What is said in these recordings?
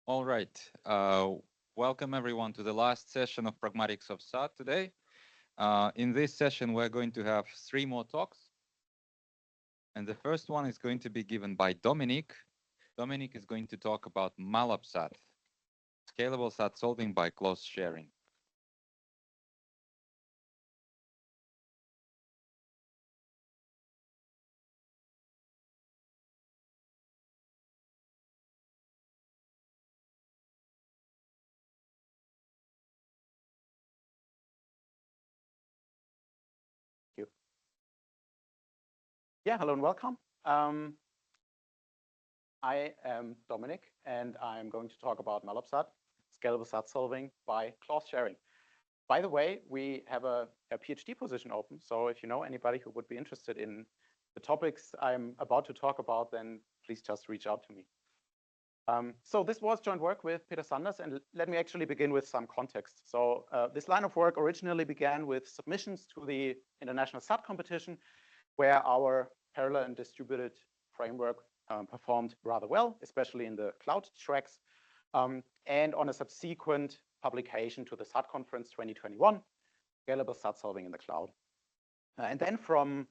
All right. Welcome everyone to the last session of Pragmatics of SAT today. In this session, we're going to have 3 more talks. And the first one is going to be given by Dominic. Dominic is going to talk about MALAP-SAT, scalable SAT solving by clause sharing. You. Yeah, hello and welcome. I am Dominic, and I'm going to talk about MALAP-SAT, scalable SAT solving by clause sharing. By the way, we have a PhD position open, so if you know anybody who would be interested in the topics I'm about to talk about, then please just reach out to me. So this was joint work with Peter Sanders, and let me actually begin with some context. So this line of work originally began with submissions to the International SAT competition, where our parallel and distributed framework performed rather well, especially in the cloud tracks, and on a subsequent publication to the SAT conference 2021, scalable SAT solving in the cloud. And then from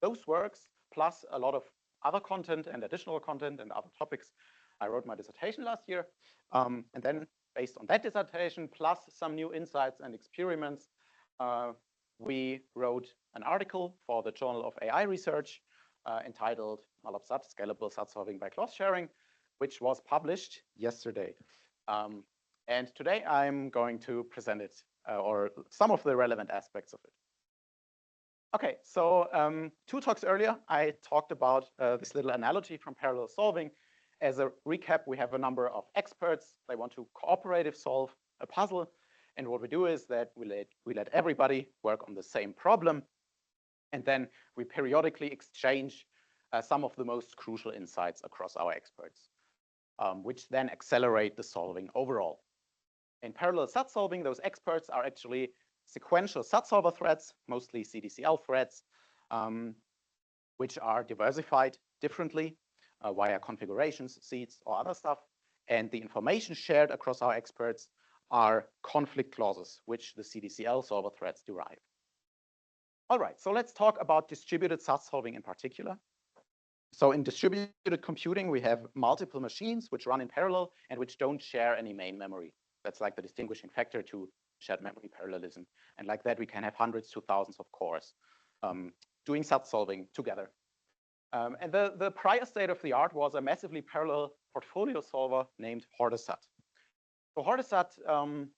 those works, plus a lot of other content and additional content and other topics, I wrote my dissertation last year. And then based on that dissertation, plus some new insights and experiments, we wrote an article for the Journal of AI Research entitled MALAP-SAT, Scalable SAT Solving by Clause Sharing, which was published yesterday. And today I'm going to present it, or some of the relevant aspects of it. Okay, so 2 talks earlier, I talked about this little analogy from parallel solving. As a recap, we have a number of experts. They want to cooperative solve a puzzle. And what we do is that we let everybody work on the same problem. And then we periodically exchange some of the most crucial insights across our experts, which then accelerate the solving overall. In parallel SAT solving, those experts are actually sequential SAT solver threads, mostly CDCL threads, which are diversified differently via configurations, seeds, or other stuff. And the information shared across our experts are conflict clauses, which the CDCL solver threads derive. All right, so let's talk about distributed SAT solving in particular. So in distributed computing, we have multiple machines which run in parallel and which don't share any main memory. That's like the distinguishing factor to shared memory parallelism. And like that, we can have hundreds to thousands of cores doing SAT solving together. And the prior state of the art was a massively parallel portfolio solver named HordeSAT. So HordeSAT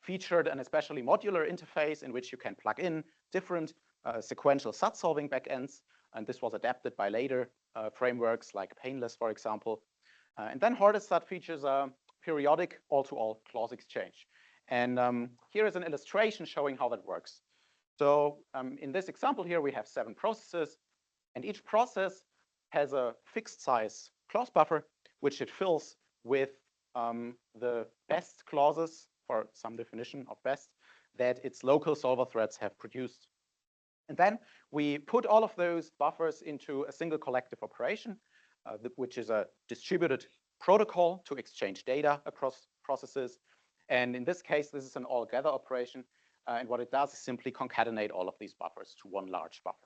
featured an especially modular interface in which you can plug in different sequential SAT solving backends. And this was adapted by later frameworks like Painless, for example. And then HordeSAT features a periodic all-to-all clause exchange. And here is an illustration showing how that works. So in this example here, we have 7 processes. And each process has a fixed size clause buffer, which it fills with the best clauses, for some definition of best, that its local solver threads have produced. And then we put all of those buffers into a single collective operation, which is a distributed protocol to exchange data across processes. And in this case, this is an all-gather operation. And what it does is simply concatenate all of these buffers to one large buffer.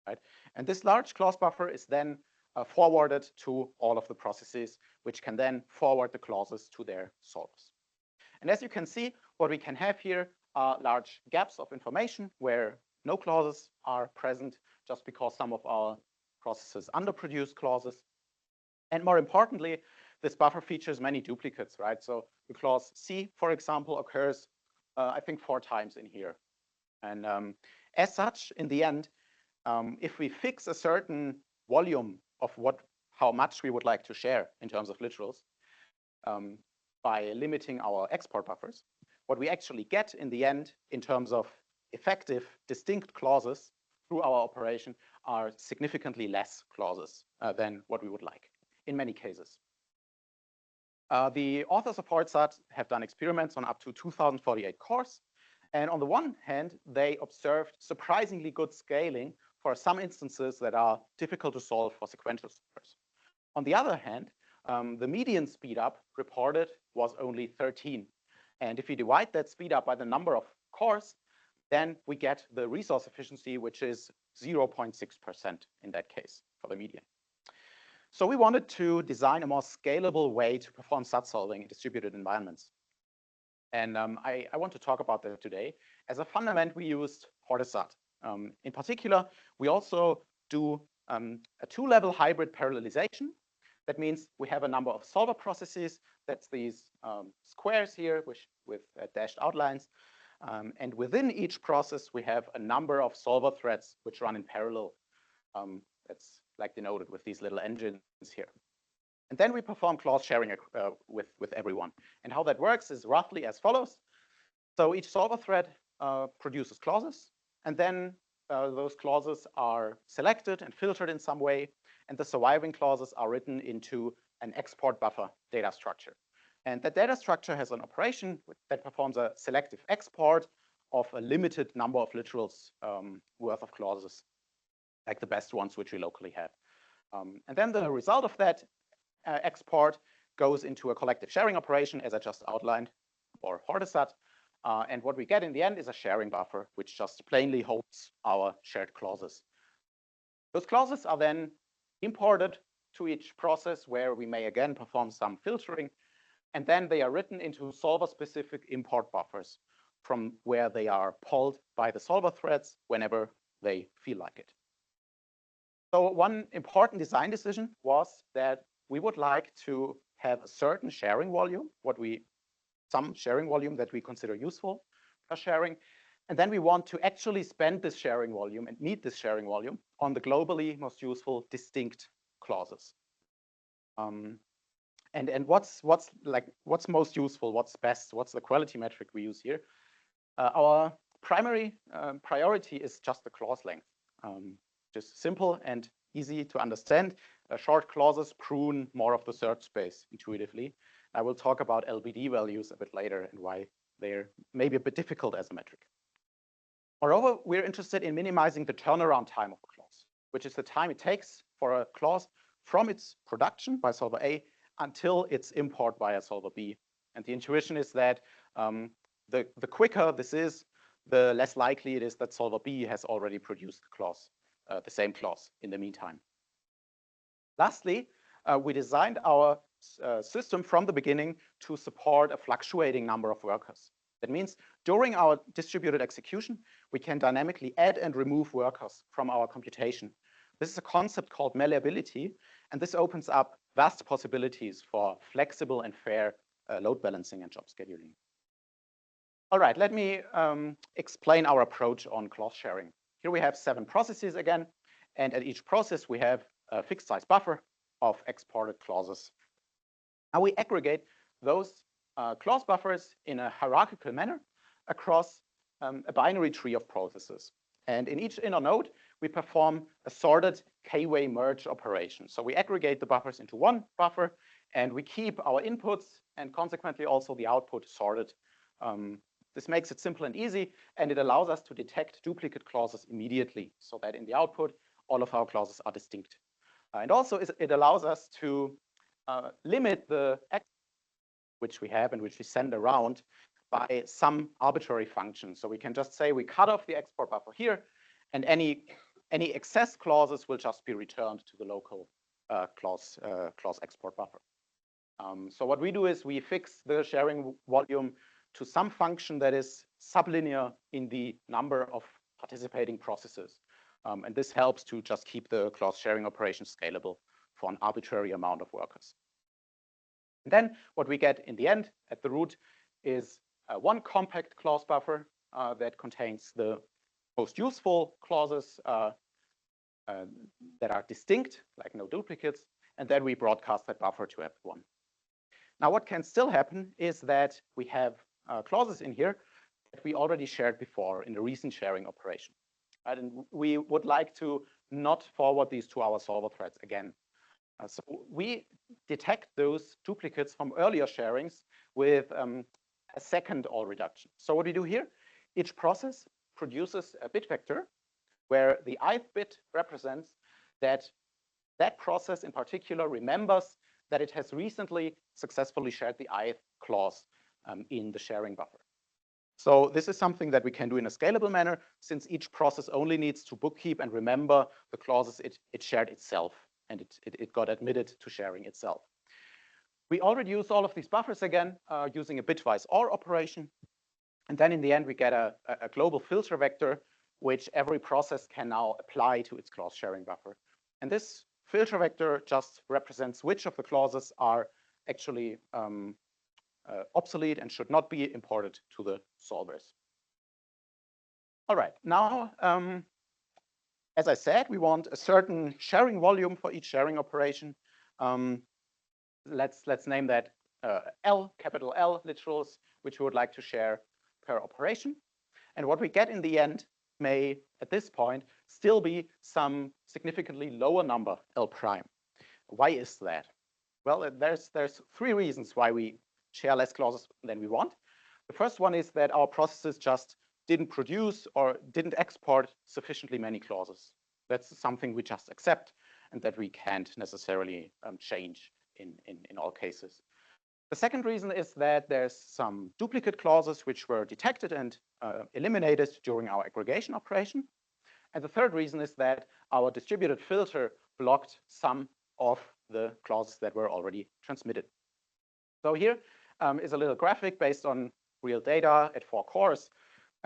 Right? And this large clause buffer is then forwarded to all of the processes, which can then forward the clauses to their solvers. And as you can see, what we can have here are large gaps of information where no clauses are present just because some of our processes underproduce clauses. And more importantly, this buffer features many duplicates, right? So the clause C, for example, occurs, I think, 4 times in here. And as such, in the end, if we fix a certain volume of how much we would like to share in terms of literals by limiting our export buffers, what we actually get in the end in terms of effective distinct clauses through our operation are significantly less clauses than what we would like in many cases. The authors of HordeSAT have done experiments on up to 2048 cores. And on the one hand, they observed surprisingly good scaling for some instances that are difficult to solve for sequential solvers. On the other hand, the median speedup reported was only 13. And if you divide that speedup by the number of cores, then we get the resource efficiency, which is 0.6% in that case for the median. So we wanted to design a more scalable way to perform SAT solving in distributed environments. And I want to talk about that today. As a fundament, we used HordeSAT. In particular, we also do a two-level hybrid parallelization. That means we have a number of solver processes. That's these squares here with dashed outlines. And within each process, we have a number of solver threads which run in parallel. That's like denoted with these little engines here. And then we perform clause sharing with everyone. And how that works is roughly as follows. So each solver thread produces clauses, and then those clauses are selected and filtered in some way, and the surviving clauses are written into an export buffer data structure. And that data structure has an operation that performs a selective export of a limited number of literals worth of clauses, like the best ones which we locally have. And then the result of that export goes into a collective sharing operation, as I just outlined, or HordeSAT. And what we get in the end is a sharing buffer, which just plainly holds our shared clauses. Those clauses are then imported to each process, where we may again perform some filtering, and then they are written into solver-specific import buffers from where they are pulled by the solver threads whenever they feel like it. So one important design decision was that we would like to have a certain sharing volume, some sharing volume that we consider useful for sharing. And then we want to actually spend this sharing volume and need this sharing volume on the globally most useful distinct clauses. And what's most useful, what's best, what's the quality metric we use here? Our primary priority is just the clause length. Just simple and easy to understand. Short clauses prune more of the search space intuitively. I will talk about LBD values a bit later and why they're maybe a bit difficult as a metric. Moreover, we're interested in minimizing the turnaround time of a clause, which is the time it takes for a clause from its production by solver A until its import via solver B. And the intuition is that the quicker this is, the less likely it is that solver B has already produced the clause, the same clause in the meantime. Lastly, we designed our system from the beginning to support a fluctuating number of workers. That means during our distributed execution, we can dynamically add and remove workers from our computation. This is a concept called malleability, and this opens up vast possibilities for flexible and fair load balancing and job scheduling. All right, let me explain our approach on clause sharing. Here we have 7 processes again, and at each process we have a fixed size buffer of exported clauses. Now we aggregate those clause buffers in a hierarchical manner across a binary tree of processes. And in each inner node, we perform a sorted k-way merge operation. So we aggregate the buffers into one buffer, and we keep our inputs and consequently also the output sorted. This makes it simple and easy, and it allows us to detect duplicate clauses immediately so that in the output, all of our clauses are distinct. And also it allows us to limit the which we have and which we send around by some arbitrary function. So we can just say we cut off the export buffer here, and any excess clauses will just be returned to the local clause export buffer. So what we do is we fix the sharing volume to some function that is sublinear in the number of participating processes. And this helps to just keep the clause sharing operation scalable for an arbitrary amount of workers. And then what we get in the end at the root is one compact clause buffer that contains the most useful clauses that are distinct, like no duplicates, and then we broadcast that buffer to everyone. Now, what can still happen is that we have clauses in here that we already shared before in the recent sharing operation. Right? And we would like to not forward these to our solver threads again. So we detect those duplicates from earlier sharings with a second all reduction. So what we do here, each process produces a bit vector where the ith bit represents that process in particular remembers that it has recently successfully shared the ith clause in the sharing buffer. So this is something that we can do in a scalable manner, since each process only needs to bookkeep and remember the clauses it shared itself, and it got admitted to sharing itself. We already use all of these buffers again using a bitwise OR operation. And then in the end, we get a global filter vector, which every process can now apply to its clause sharing buffer. And this filter vector just represents which of the clauses are actually obsolete and should not be imported to the solvers. All right, now, as I said, we want a certain sharing volume for each sharing operation. Let's name that L, capital L literals, which we would like to share per operation. And what we get in the end may, at this point, still be some significantly lower number L prime. Why is that? Well, there's three reasons why we share less clauses than we want. The first one is that our processes just didn't produce or didn't export sufficiently many clauses. That's something we just accept and that we can't necessarily change in all cases. The second reason is that there's some duplicate clauses which were detected and eliminated during our aggregation operation. And the third reason is that our distributed filter blocked some of the clauses that were already transmitted. So here is a little graphic based on real data at 4 cores.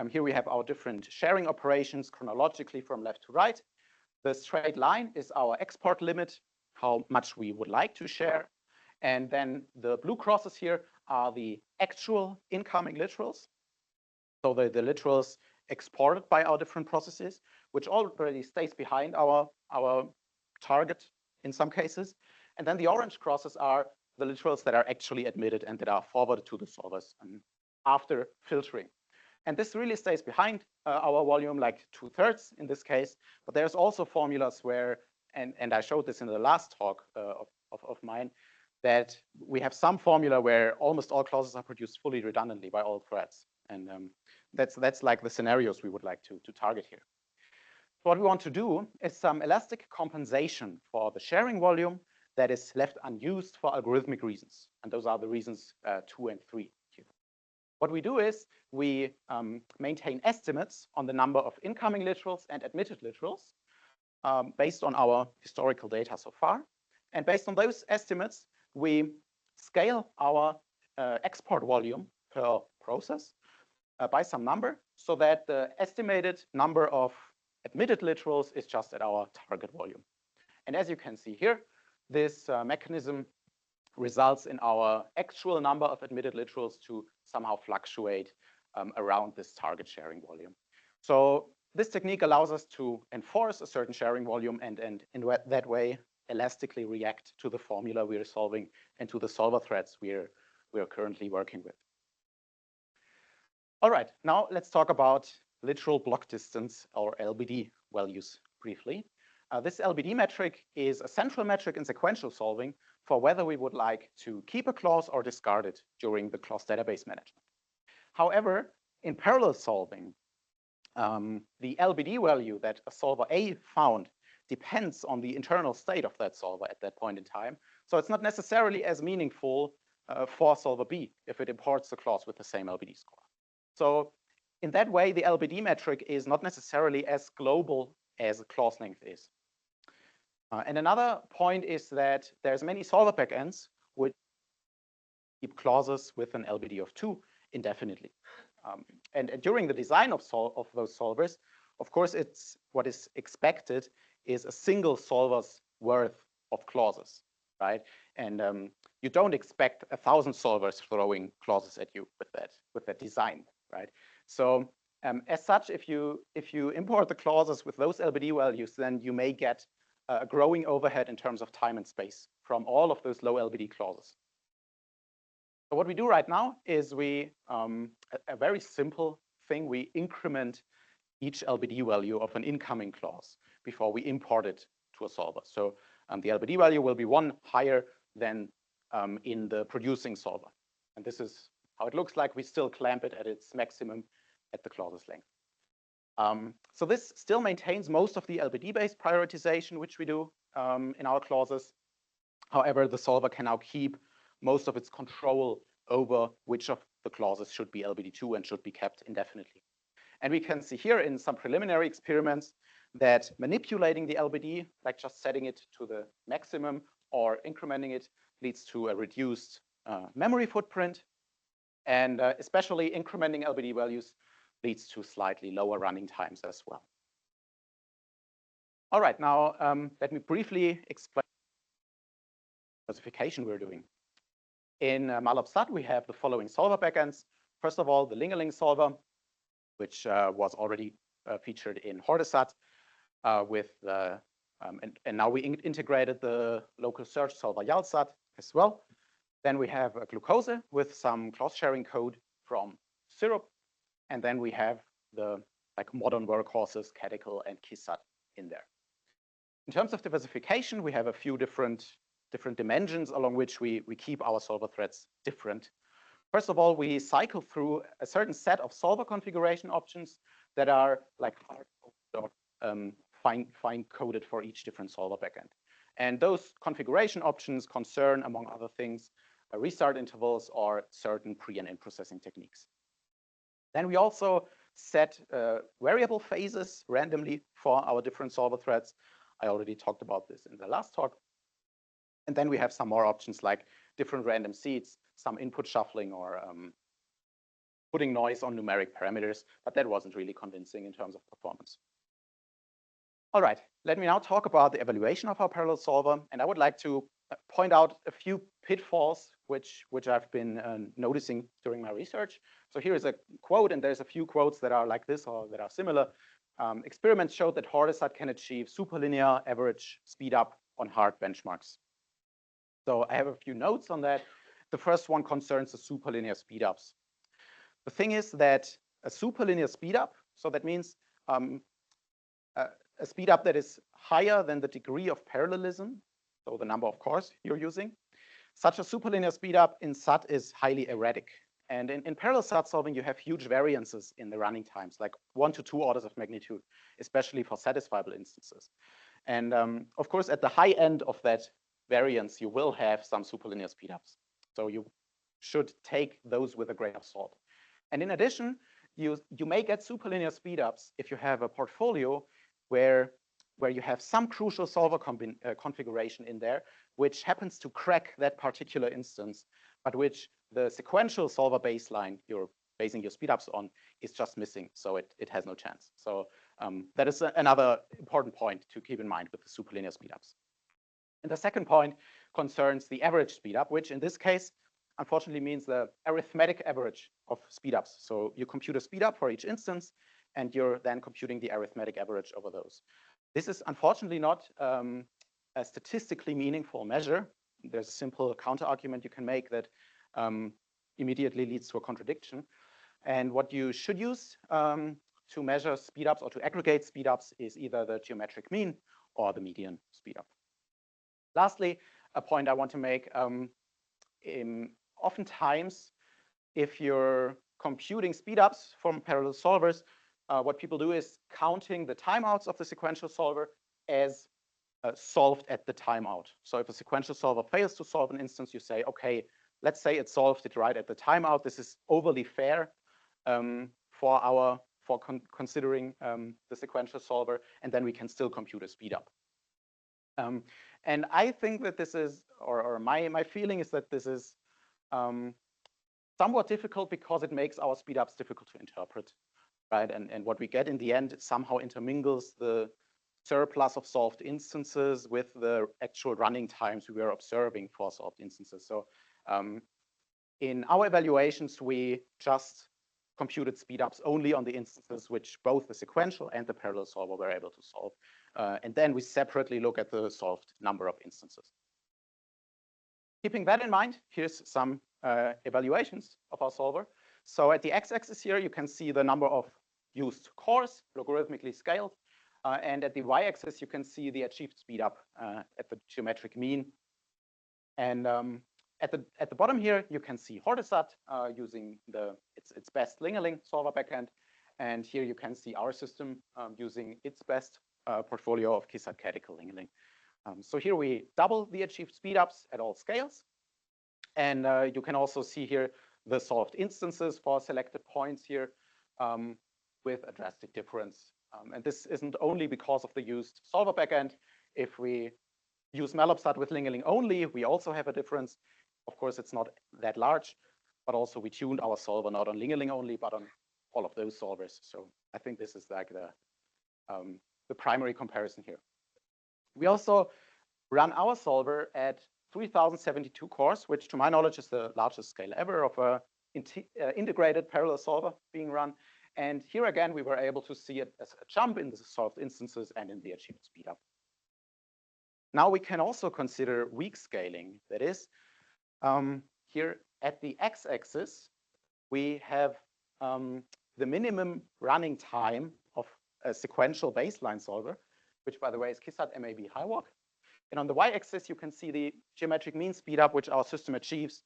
Here we have our different sharing operations chronologically from left to right. The straight line is our export limit, how much we would like to share. And then the blue crosses here are the actual incoming literals. So the literals exported by our different processes, which already stays behind our target in some cases. And then the orange crosses are the literals that are actually admitted and that are forwarded to the solvers after filtering. And this really stays behind our volume, like 2/3 in this case. But there's also formulas where, and I showed this in the last talk of mine, that we have some formula where almost all clauses are produced fully redundantly by all threads. And that's like the scenarios we would like to target here. What we want to do is some elastic compensation for the sharing volume that is left unused for algorithmic reasons. And those are the reasons 2 and 3 here. What we do is we maintain estimates on the number of incoming literals and admitted literals based on our historical data so far. And based on those estimates, we scale our export volume per process by some number so that the estimated number of admitted literals is just at our target volume. And as you can see here, this mechanism results in our actual number of admitted literals to somehow fluctuate around this target sharing volume. So this technique allows us to enforce a certain sharing volume and in that way elastically react to the formula we are solving and to the solver threads we are currently working with. All right, now let's talk about literal block distance, or LBD values, briefly. This LBD metric is a central metric in sequential solving for whether we would like to keep a clause or discard it during the clause database management. However, in parallel solving, the LBD value that a solver A found depends on the internal state of that solver at that point in time. So it's not necessarily as meaningful for solver B if it imports the clause with the same LBD score. So in that way, the LBD metric is not necessarily as global as clause length is. And another point is that there's many solver backends which keep clauses with an LBD of 2 indefinitely. And during the design of those solvers, of course, it's what is expected is a single solver's worth of clauses, right? And you don't expect 1,000 solvers throwing clauses at you with that design, right? So as such, if you import the clauses with those LBD values, then you may get a growing overhead in terms of time and space from all of those low LBD clauses. So what we do right now is we, a very simple thing, we increment each LBD value of an incoming clause before we import it to a solver. So the LBD value will be 1 higher than in the producing solver. And this is how it looks like. We still clamp it at its maximum at the clause's length. So this still maintains most of the LBD-based prioritization which we do in our clauses. However, the solver can now keep most of its control over which of the clauses should be LBD2 and should be kept indefinitely. And we can see here in some preliminary experiments that manipulating the LBD, like just setting it to the maximum or incrementing it, leads to a reduced memory footprint. And especially incrementing LBD values leads to slightly lower running times as well. All right, now let me briefly explain the classification we're doing. In MATLAB we have the following solver backends. First of all, the Ling-a-Ling solver, which was already featured in HordeSAT with the, and now we integrated the local search solver YALSAT as well. Then we have a Glucose with some clause sharing code from Syrup. And then we have the modern workhorses, Cadical and KISSAT in there. In terms of diversification, we have a few different dimensions along which we keep our solver threads different. First of all, we cycle through a certain set of solver configuration options that are like fine coded for each different solver backend. And those configuration options concern, among other things, restart intervals or certain pre and in processing techniques. Then we also set variable phases randomly for our different solver threads. I already talked about this in the last talk. And then we have some more options like different random seeds, some input shuffling, or putting noise on numeric parameters, but that wasn't really convincing in terms of performance. All right, let me now talk about the evaluation of our parallel solver, and I would like to point out a few pitfalls which I've been noticing during my research. So here is a quote, and there's a few quotes that are like this or that are similar. Experiments showed that HordeSAT can achieve superlinear average speed up on hard benchmarks. So I have a few notes on that. The first one concerns the superlinear speedups. The thing is that a superlinear speedup, so that means a speedup that is higher than the degree of parallelism, so the number of cores you're using. Such a superlinear speedup in SAT is highly erratic. And in parallel SAT solving, you have huge variances in the running times, like 1 to 2 orders of magnitude, especially for satisfiable instances. And of course, at the high end of that variance, you will have some superlinear speedups. So you should take those with a grain of salt. And in addition, you may get superlinear speedups if you have a portfolio where you have some crucial solver configuration in there, which happens to crack that particular instance, but which the sequential solver baseline you're basing your speedups on is just missing, so it has no chance. So that is another important point to keep in mind with the superlinear speedups. And the second point concerns the average speedup, which in this case, unfortunately means the arithmetic average of speedups. So you compute a speedup for each instance, and you're then computing the arithmetic average over those. This is unfortunately not a statistically meaningful measure. There's a simple counter argument you can make that immediately leads to a contradiction. And what you should use to measure speedups or to aggregate speedups is either the geometric mean or the median speedup. Lastly, a point I want to make, oftentimes, if you're computing speedups from parallel solvers, what people do is counting the timeouts of the sequential solver as solved at the timeout. So if a sequential solver fails to solve an instance, you say, okay, let's say it solved it right at the timeout. This is overly fair for considering the sequential solver, and then we can still compute a speedup. And I think that this is, or my feeling is that this is somewhat difficult because it makes our speedups difficult to interpret, right? And what we get in the end somehow intermingles the surplus of solved instances with the actual running times we were observing for solved instances. So in our evaluations, we just computed speedups only on the instances which both the sequential and the parallel solver were able to solve. And then we separately look at the solved number of instances. Keeping that in mind, here's some evaluations of our solver. So at the x-axis here, you can see the number of used cores, logarithmically scaled. And at the y-axis, you can see the achieved speedup at the geometric mean. And at the bottom here, you can see HordeSAT using its best Ling-a-Ling solver backend. And here you can see our system using its best portfolio of KISSAT, Cadical, Ling-a-Ling. So here we double the achieved speedups at all scales. And you can also see here the solved instances for selected points here with a drastic difference. And this isn't only because of the used solver backend. If we use MALOPSAT with Ling only, we also have a difference. Of course, it's not that large, but also we tuned our solver not on Ling only, but on all of those solvers. So I think this is like the primary comparison here. We also run our solver at 3072 cores, which to my knowledge is the largest scale ever of a integrated parallel solver being run. And here again, we were able to see it as a jump in the solved instances and in the achieved speedup. Now we can also consider weak scaling. That is, here at the x-axis, we have the minimum running time of a sequential baseline solver, which by the way is KISAT MAB HiWalk. And on the y-axis, you can see the geometric mean speedup, which our system achieves,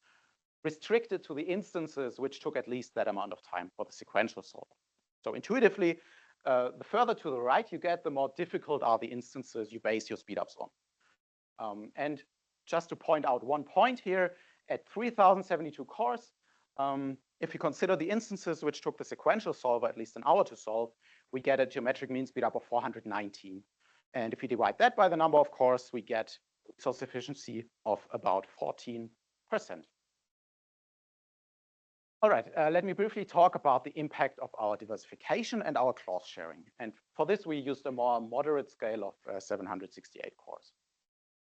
restricted to the instances which took at least that amount of time for the sequential solver. So intuitively, the further to the right you get, the more difficult are the instances you base your speedups on. And just to point out one point here, at 3072 cores, if you consider the instances which took the sequential solver at least an hour to solve, we get a geometric mean speedup of 419. And if we divide that by the number of cores, we get resource efficiency of about 14%. All right, let me briefly talk about the impact of our diversification and our clause sharing. And for this, we used a more moderate scale of 768 cores.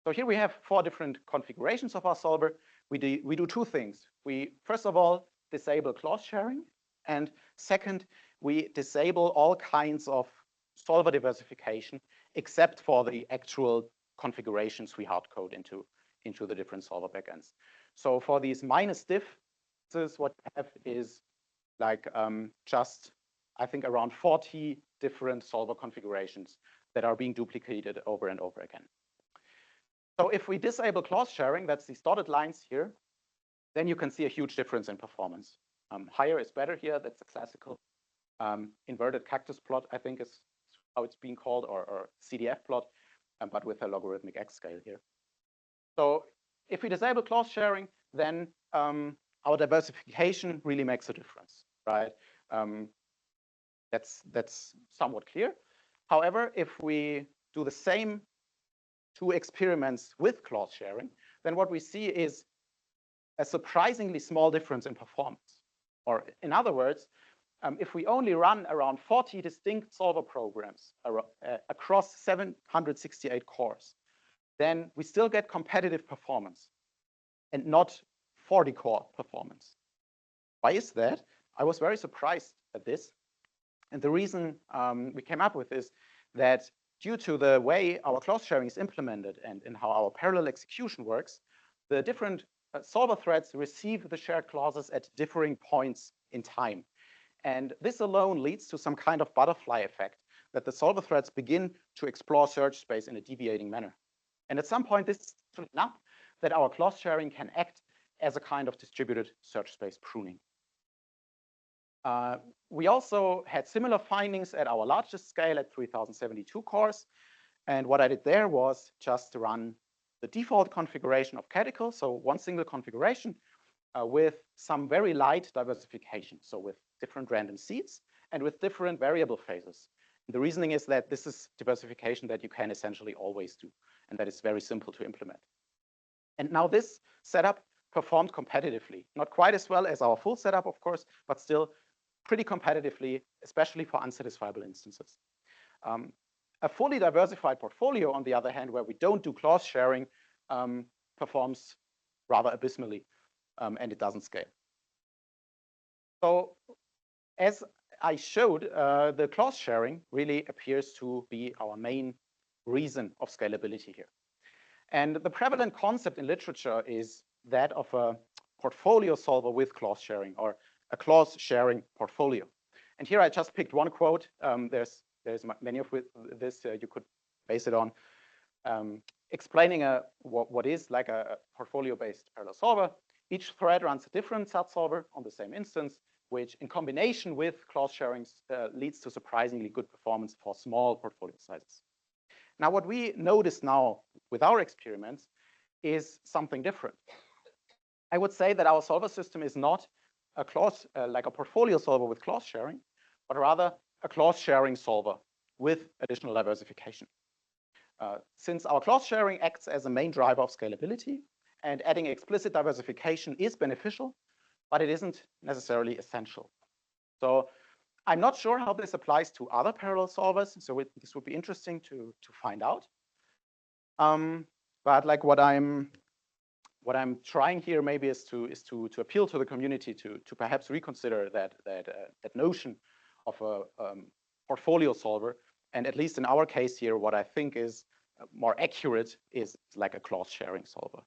So here we have 4 different configurations of our solver. We do 2 things. We, first of all, disable clause sharing. And second, we disable all kinds of solver diversification, except for the actual configurations we hardcode into the different solver backends. So for these minus diffs, what we have is like just, I think, around 40 different solver configurations that are being duplicated over and over again. So if we disable clause sharing, that's these dotted lines here, then you can see a huge difference in performance. Higher is better here. That's a classical inverted cactus plot, I think is how it's being called, or CDF plot, but with a logarithmic X scale here. So if we disable clause sharing, then our diversification really makes a difference, right? That's somewhat clear. However, if we do the same 2 experiments with clause sharing, then what we see is a surprisingly small difference in performance. Or in other words, if we only run around 40 distinct solver programs across 768 cores, then we still get competitive performance and not 40 core performance. Why is that? I was very surprised at this. And the reason we came up with is that due to the way our clause sharing is implemented and in how our parallel execution works, the different solver threads receive the shared clauses at differing points in time. And this alone leads to some kind of butterfly effect, that the solver threads begin to explore search space in a deviating manner. And at some point, this is enough that our clause sharing can act as a kind of distributed search space pruning. We also had similar findings at our largest scale at 3072 cores. And what I did there was just run the default configuration of Cadical, so one single configuration with some very light diversification, so with different random seeds and with different variable phases. And the reasoning is that this is diversification that you can essentially always do, and that is very simple to implement. And now this setup performed competitively, not quite as well as our full setup, of course, but still pretty competitively, especially for unsatisfiable instances. A fully diversified portfolio, on the other hand, where we don't do clause sharing, performs rather abysmally, and it doesn't scale. So as I showed, the clause sharing really appears to be our main reason of scalability here. And the prevalent concept in literature is that of a portfolio solver with clause sharing, or a clause sharing portfolio. And here I just picked one quote. There's many of this you could base it on, explaining what is like a portfolio-based parallel solver. Each thread runs a different SAT solver on the same instance, which in combination with clause sharing leads to surprisingly good performance for small portfolio sizes. Now, what we notice now with our experiments is something different. I would say that our solver system is not a clause, like a portfolio solver with clause sharing, but rather a clause sharing solver with additional diversification. Since our clause sharing acts as a main driver of scalability, and adding explicit diversification is beneficial, but it isn't necessarily essential. So I'm not sure how this applies to other parallel solvers, so this would be interesting to find out. But like what I'm trying here maybe is to appeal to the community to perhaps reconsider that notion of a portfolio solver. And at least in our case here, what I think is more accurate is like a clause sharing solver.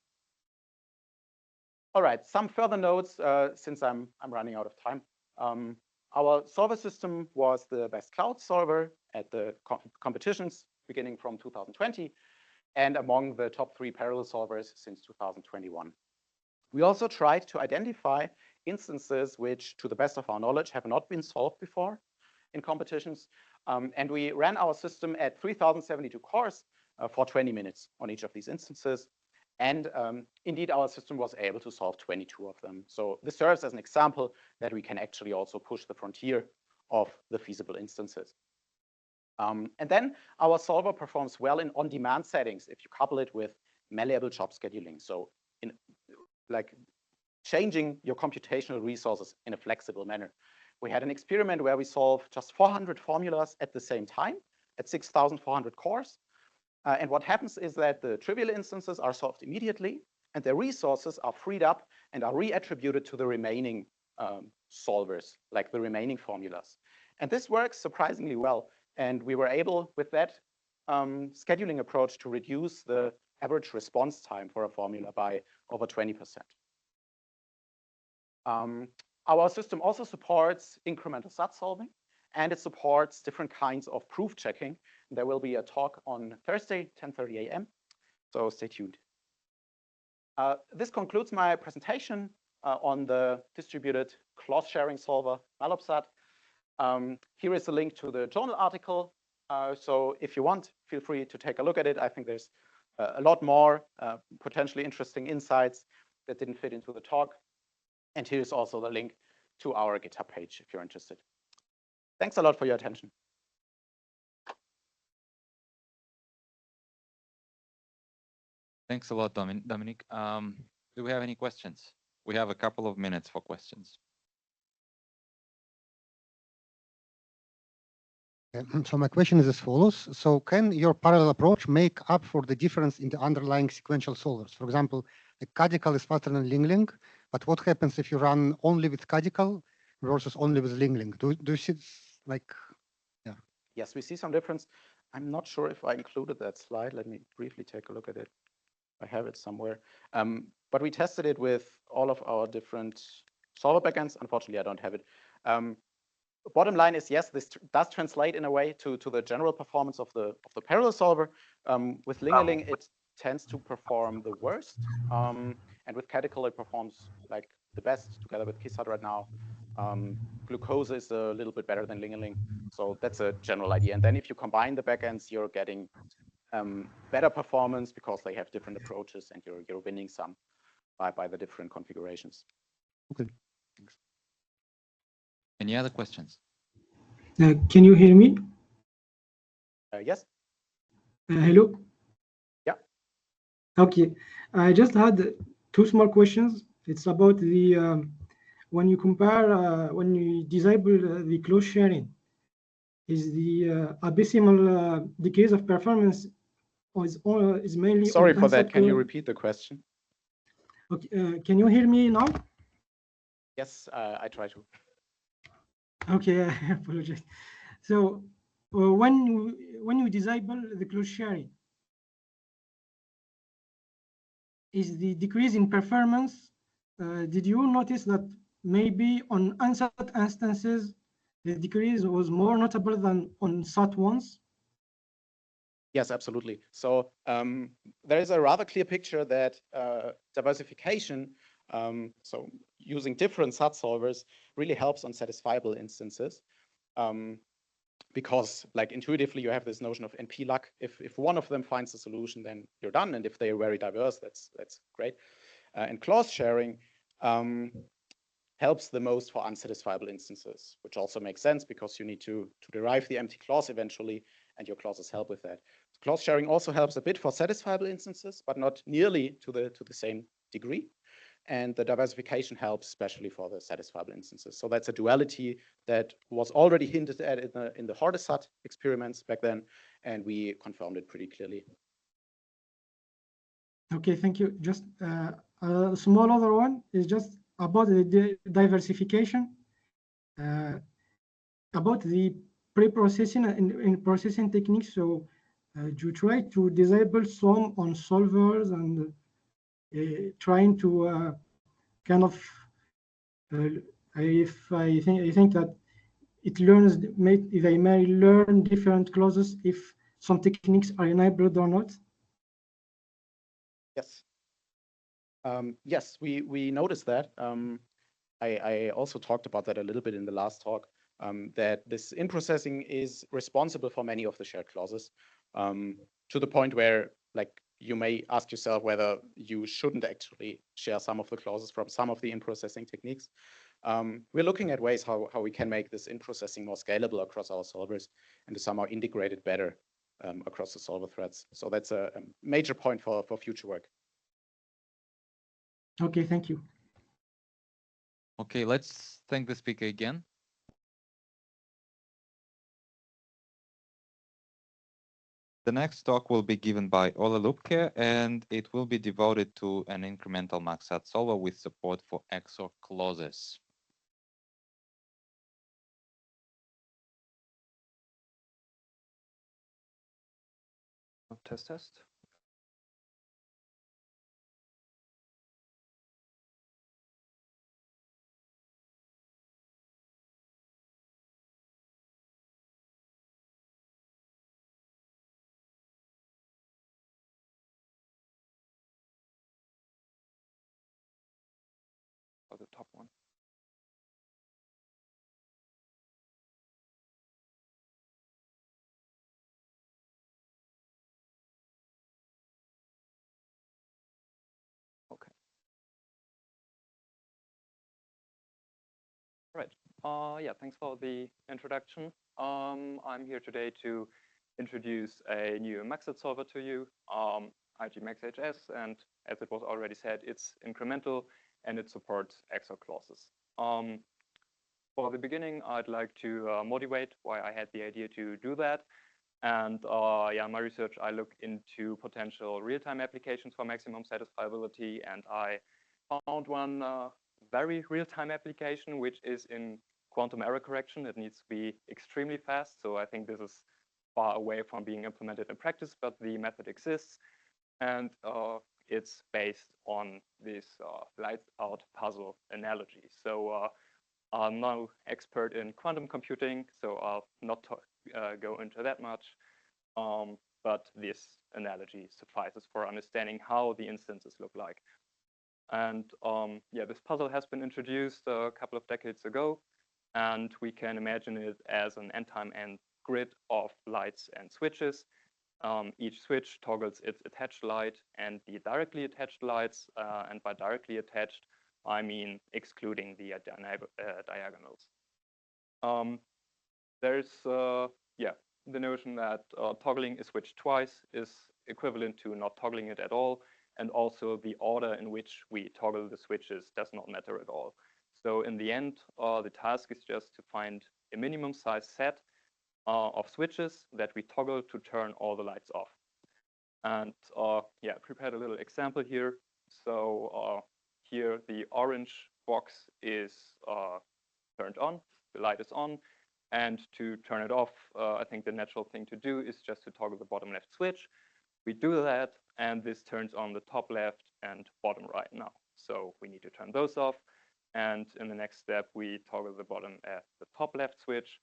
All right, some further notes since I'm running out of time. Our solver system was the best cloud solver at the competitions beginning from 2020 and among the top 3 parallel solvers since 2021. We also tried to identify instances which, to the best of our knowledge, have not been solved before in competitions. And we ran our system at 3072 cores for 20 minutes on each of these instances. And indeed, our system was able to solve 22 of them. So this serves as an example that we can actually also push the frontier of the feasible instances. And then our solver performs well in on-demand settings if you couple it with malleable job scheduling. So in like changing your computational resources in a flexible manner. We had an experiment where we solved just 400 formulas at the same time at 6,400 cores. And what happens is that the trivial instances are solved immediately, and their resources are freed up and are reattributed to the remaining solvers, like the remaining formulas. And this works surprisingly well. And we were able, with that scheduling approach, to reduce the average response time for a formula by over 20%. Our system also supports incremental SAT solving, and it supports different kinds of proof checking. There will be a talk on Thursday, 10:30 a.m., so stay tuned. This concludes my presentation on the distributed clause sharing solver MallopSAT. Here is a link to the journal article. So if you want, feel free to take a look at it. I think there's a lot more potentially interesting insights that didn't fit into the talk. And here's also the link to our GitHub page if you're interested. Thanks a lot for your attention. Thanks a lot, Dominic. Do we have any questions? We have a couple of minutes for questions. So my question is as follows. So can your parallel approach make up for the difference in the underlying sequential solvers? For example, the Cadical is faster than Ling-Ling, but what happens if you run only with Cadical versus only with Ling-Ling? Do you see like, yeah? Yes, we see some difference. I'm not sure if I included that slide. Let me briefly take a look at it. I have it somewhere. But we tested it with all of our different solver backends. Unfortunately, I don't have it. Bottom line is, yes, this does translate in a way to the general performance of the parallel solver. With Ling-a-Ling, it tends to perform the worst. And with Cadical, it performs like the best together with KiSAT right now. Glucose is a little bit better than Ling-a-Ling. So that's a general idea. And then if you combine the backends, you're getting better performance because they have different approaches and you're winning some by the different configurations. Okay, thanks. Any other questions? Can you hear me? Yes. Hello? Yeah. Okay. I just had 2 small questions. It's about the when you compare, when you disable the close sharing, is the abysmal decrease of performance is mainly. Sorry for that. Can you repeat the question? Okay. Can you hear me now? Yes, I try to. Okay, I apologize. So when you disable the close sharing, is the decrease in performance, did you notice that maybe on unsat instances, the decrease was more notable than on SAT ones? Yes, absolutely. So there is a rather clear picture that diversification, so using different SAT solvers, really helps on satisfiable instances. because like intuitively you have this notion of NP luck. If one of them finds a solution, then you're done. And if they are very diverse, that's great. And clause sharing helps the most for unsatisfiable instances, which also makes sense because you need to derive the empty clause eventually, and your clauses help with that. Clause sharing also helps a bit for satisfiable instances, but not nearly to the same degree. And the diversification helps especially for the satisfiable instances. So that's a duality that was already hinted at in the hardest SAT experiments back then, and we confirmed it pretty clearly. Okay, thank you. Just a small other one is just about the diversification, about the pre-processing and processing techniques. So you try to disable some on solvers and trying to kind of, I think that it learns, they may learn different clauses if some techniques are enabled or not. Yes. Yes, we noticed that. I also talked about that a little bit in the last talk, that this in-processing is responsible for many of the shared clauses, to the point where like you may ask yourself whether you shouldn't actually share some of the clauses from some of the in-processing techniques. We're looking at ways how we can make this in-processing more scalable across our solvers and to somehow integrate it better across the solver threads. So that's a major point for future work. Okay, thank you. Okay, let's thank the speaker again. The next talk will be given by Ola Lupke, and it will be devoted to an incremental max-SAT solver with support for XOR clauses. Test. Oh, the top one. Okay. Right. Yeah, thanks for the introduction. I'm here today to introduce a new max-SAT solver to you, IGMaxHS, and as it was already said, it's incremental and it supports XOR clauses. For the beginning, I'd like to motivate why I had the idea to do that. And yeah, in my research, I looked into potential real-time applications for maximum satisfiability, and I found one very real-time application, which is in quantum error correction. It needs to be extremely fast. So I think this is far away from being implemented in practice, but the method exists. And it's based on this lights out puzzle analogy. So I'm no expert in quantum computing, so I'll not go into that much. But this analogy suffices for understanding how the instances look like. And yeah, this puzzle has been introduced a couple of decades ago, and we can imagine it as an n-time n grid of lights and switches. Each switch toggles its attached light and the directly attached lights, and by directly attached, I mean excluding the diagonals. There's yeah, the notion that toggling a switch twice is equivalent to not toggling it at all, and also the order in which we toggle the switches does not matter at all. So in the end, the task is just to find a minimum size set of switches that we toggle to turn all the lights off. And yeah, prepared a little example here. So here the orange box is turned on, the light is on. And to turn it off, I think the natural thing to do is just to toggle the bottom left switch. We do that, and this turns on the top left and bottom right now. So we need to turn those off. And in the next step, we toggle the bottom at the top left switch.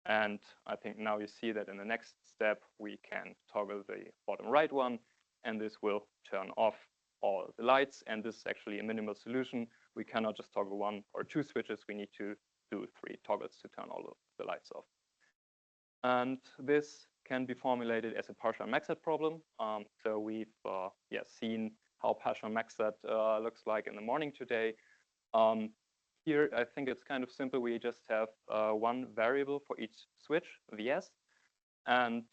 And I think now you see that in the next step, we can toggle the bottom right one, and this will turn off all the lights. And this is actually a minimal solution. We cannot just toggle one or two switches. We need to do 3 toggles to turn all of the lights off. And this can be formulated as a partial maxset problem. So we've seen how partial maxset looks like in the morning today. Here, I think it's kind of simple. We just have one variable for each switch, Vs, and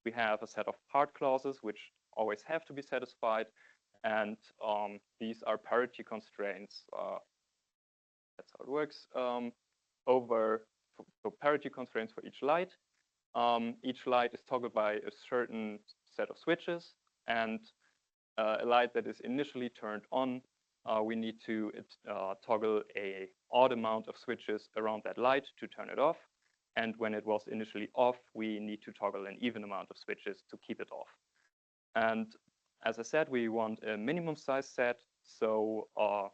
we have a set of part clauses which always have to be satisfied, and these are parity constraints. That's how it works. So parity constraints for each light. Each light is toggled by a certain set of switches, and a light that is initially turned on, we need to toggle an odd amount of switches around that light to turn it off. And when it was initially off, we need to toggle an even amount of switches to keep it off. And as I said, we want a minimum size set. So our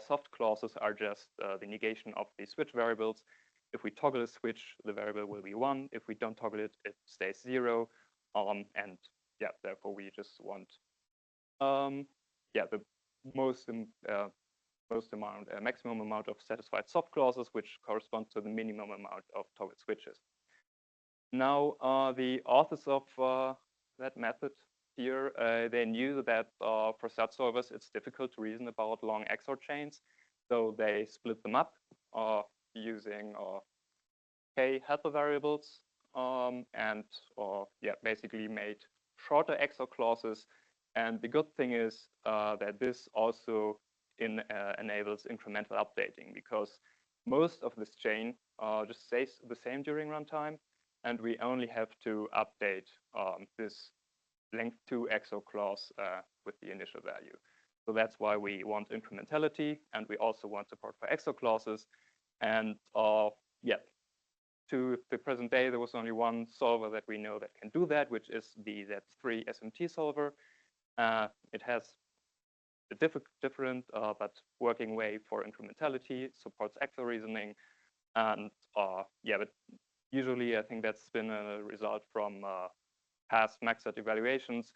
soft clauses are just the negation of the switch variables. If we toggle a switch, the variable will be 1. If we don't toggle it, it stays 0. And yeah, therefore we just want the maximum amount of satisfied soft clauses, which corresponds to the minimum amount of toggle switches. Now, the authors of that method here, they knew that for SAT solvers, it's difficult to reason about long XOR chains. So they split them up using k helper variables and basically made shorter XOR clauses. And the good thing is that this also enables incremental updating, because most of this chain just stays the same during runtime, and we only have to update this length 2 XOR clause with the initial value. So that's why we want incrementality, and we also want support for XOR clauses. And to the present day, there was only one solver that we know that can do that, which is the Z3 SMT solver. It has a different but working way for incrementality, supports XOR reasoning, and but usually I think that's been a result from past maxset evaluations,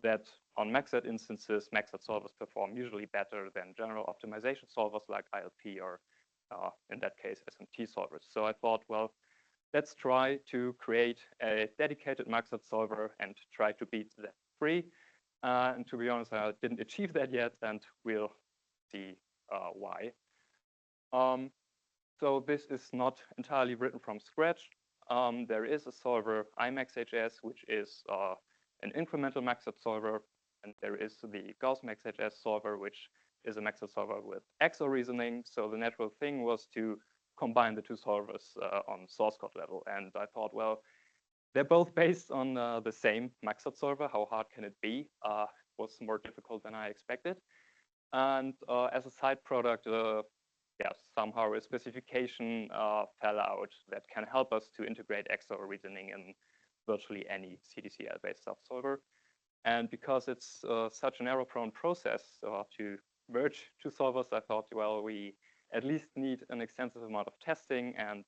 that on maxset instances, maxset solvers perform usually better than general optimization solvers like ILP or in that case SMT solvers. So I thought, well, let's try to create a dedicated maxset solver and try to beat Z3. And to be honest, I didn't achieve that yet, and we'll see why. So this is not entirely written from scratch. There is a solver, IMaxHS, which is an incremental maxset solver, and there is the Gauss MaxHS solver, which is a maxset solver with XOR reasoning. So the natural thing was to combine the two solvers on source code level. And I thought, well, they're both based on the same maxset solver. How hard can it be? It was more difficult than I expected. And as a side product, somehow a specification fell out that can help us to integrate XOR reasoning in virtually any CDCL-based subsolver. And because it's such an error-prone process to merge two solvers, I thought, well, we at least need an extensive amount of testing, and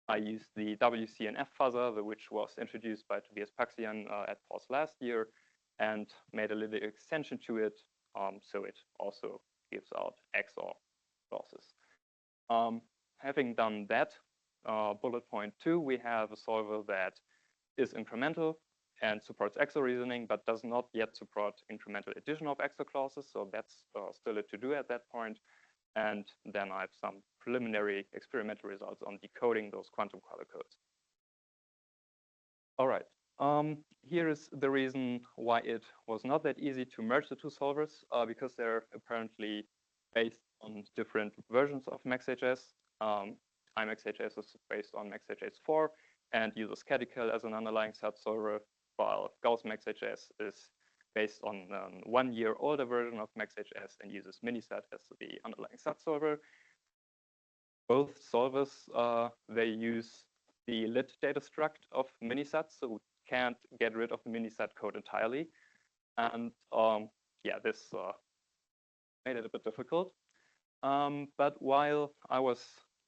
I used the WCNF fuzzer, which was introduced by Tobias Paxian at POS last year, and made a little extension to it, so it also gives out XOR clauses. Having done that, bullet point 2, we have a solver that is incremental and supports XOR reasoning, but does not yet support incremental addition of XOR clauses. So that's still a to-do at that point. And then I have some preliminary experimental results on decoding those quantum color codes. All right. Here is the reason why it was not that easy to merge the two solvers, because they're apparently based on different versions of MaxHS. IMaxHS is based on MaxHS 4 and uses Cadical as an underlying SAT solver, while Gauss MaxHS is based on a 1 year older version of MaxHS and uses Minisat as the underlying SAT solver. Both solvers, they use the lit data struct of Minisat, so we can't get rid of the Minisat code entirely. And this made it a bit difficult. But while I was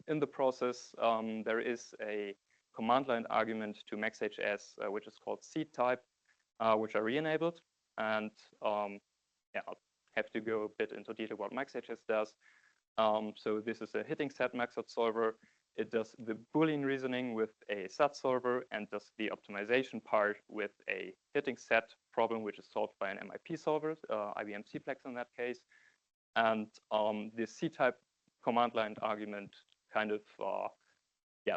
in the process, there is a command line argument to MaxHS, which is called seed type, which I re-enabled. And I'll have to go a bit into detail what MaxHS does. So this is a hitting set maxset solver. it does the Boolean reasoning with a SAT solver and does the optimization part with a hitting SAT problem, which is solved by an MIP solver, IBM CPLEX in that case. And the C-type command line argument kind of yeah,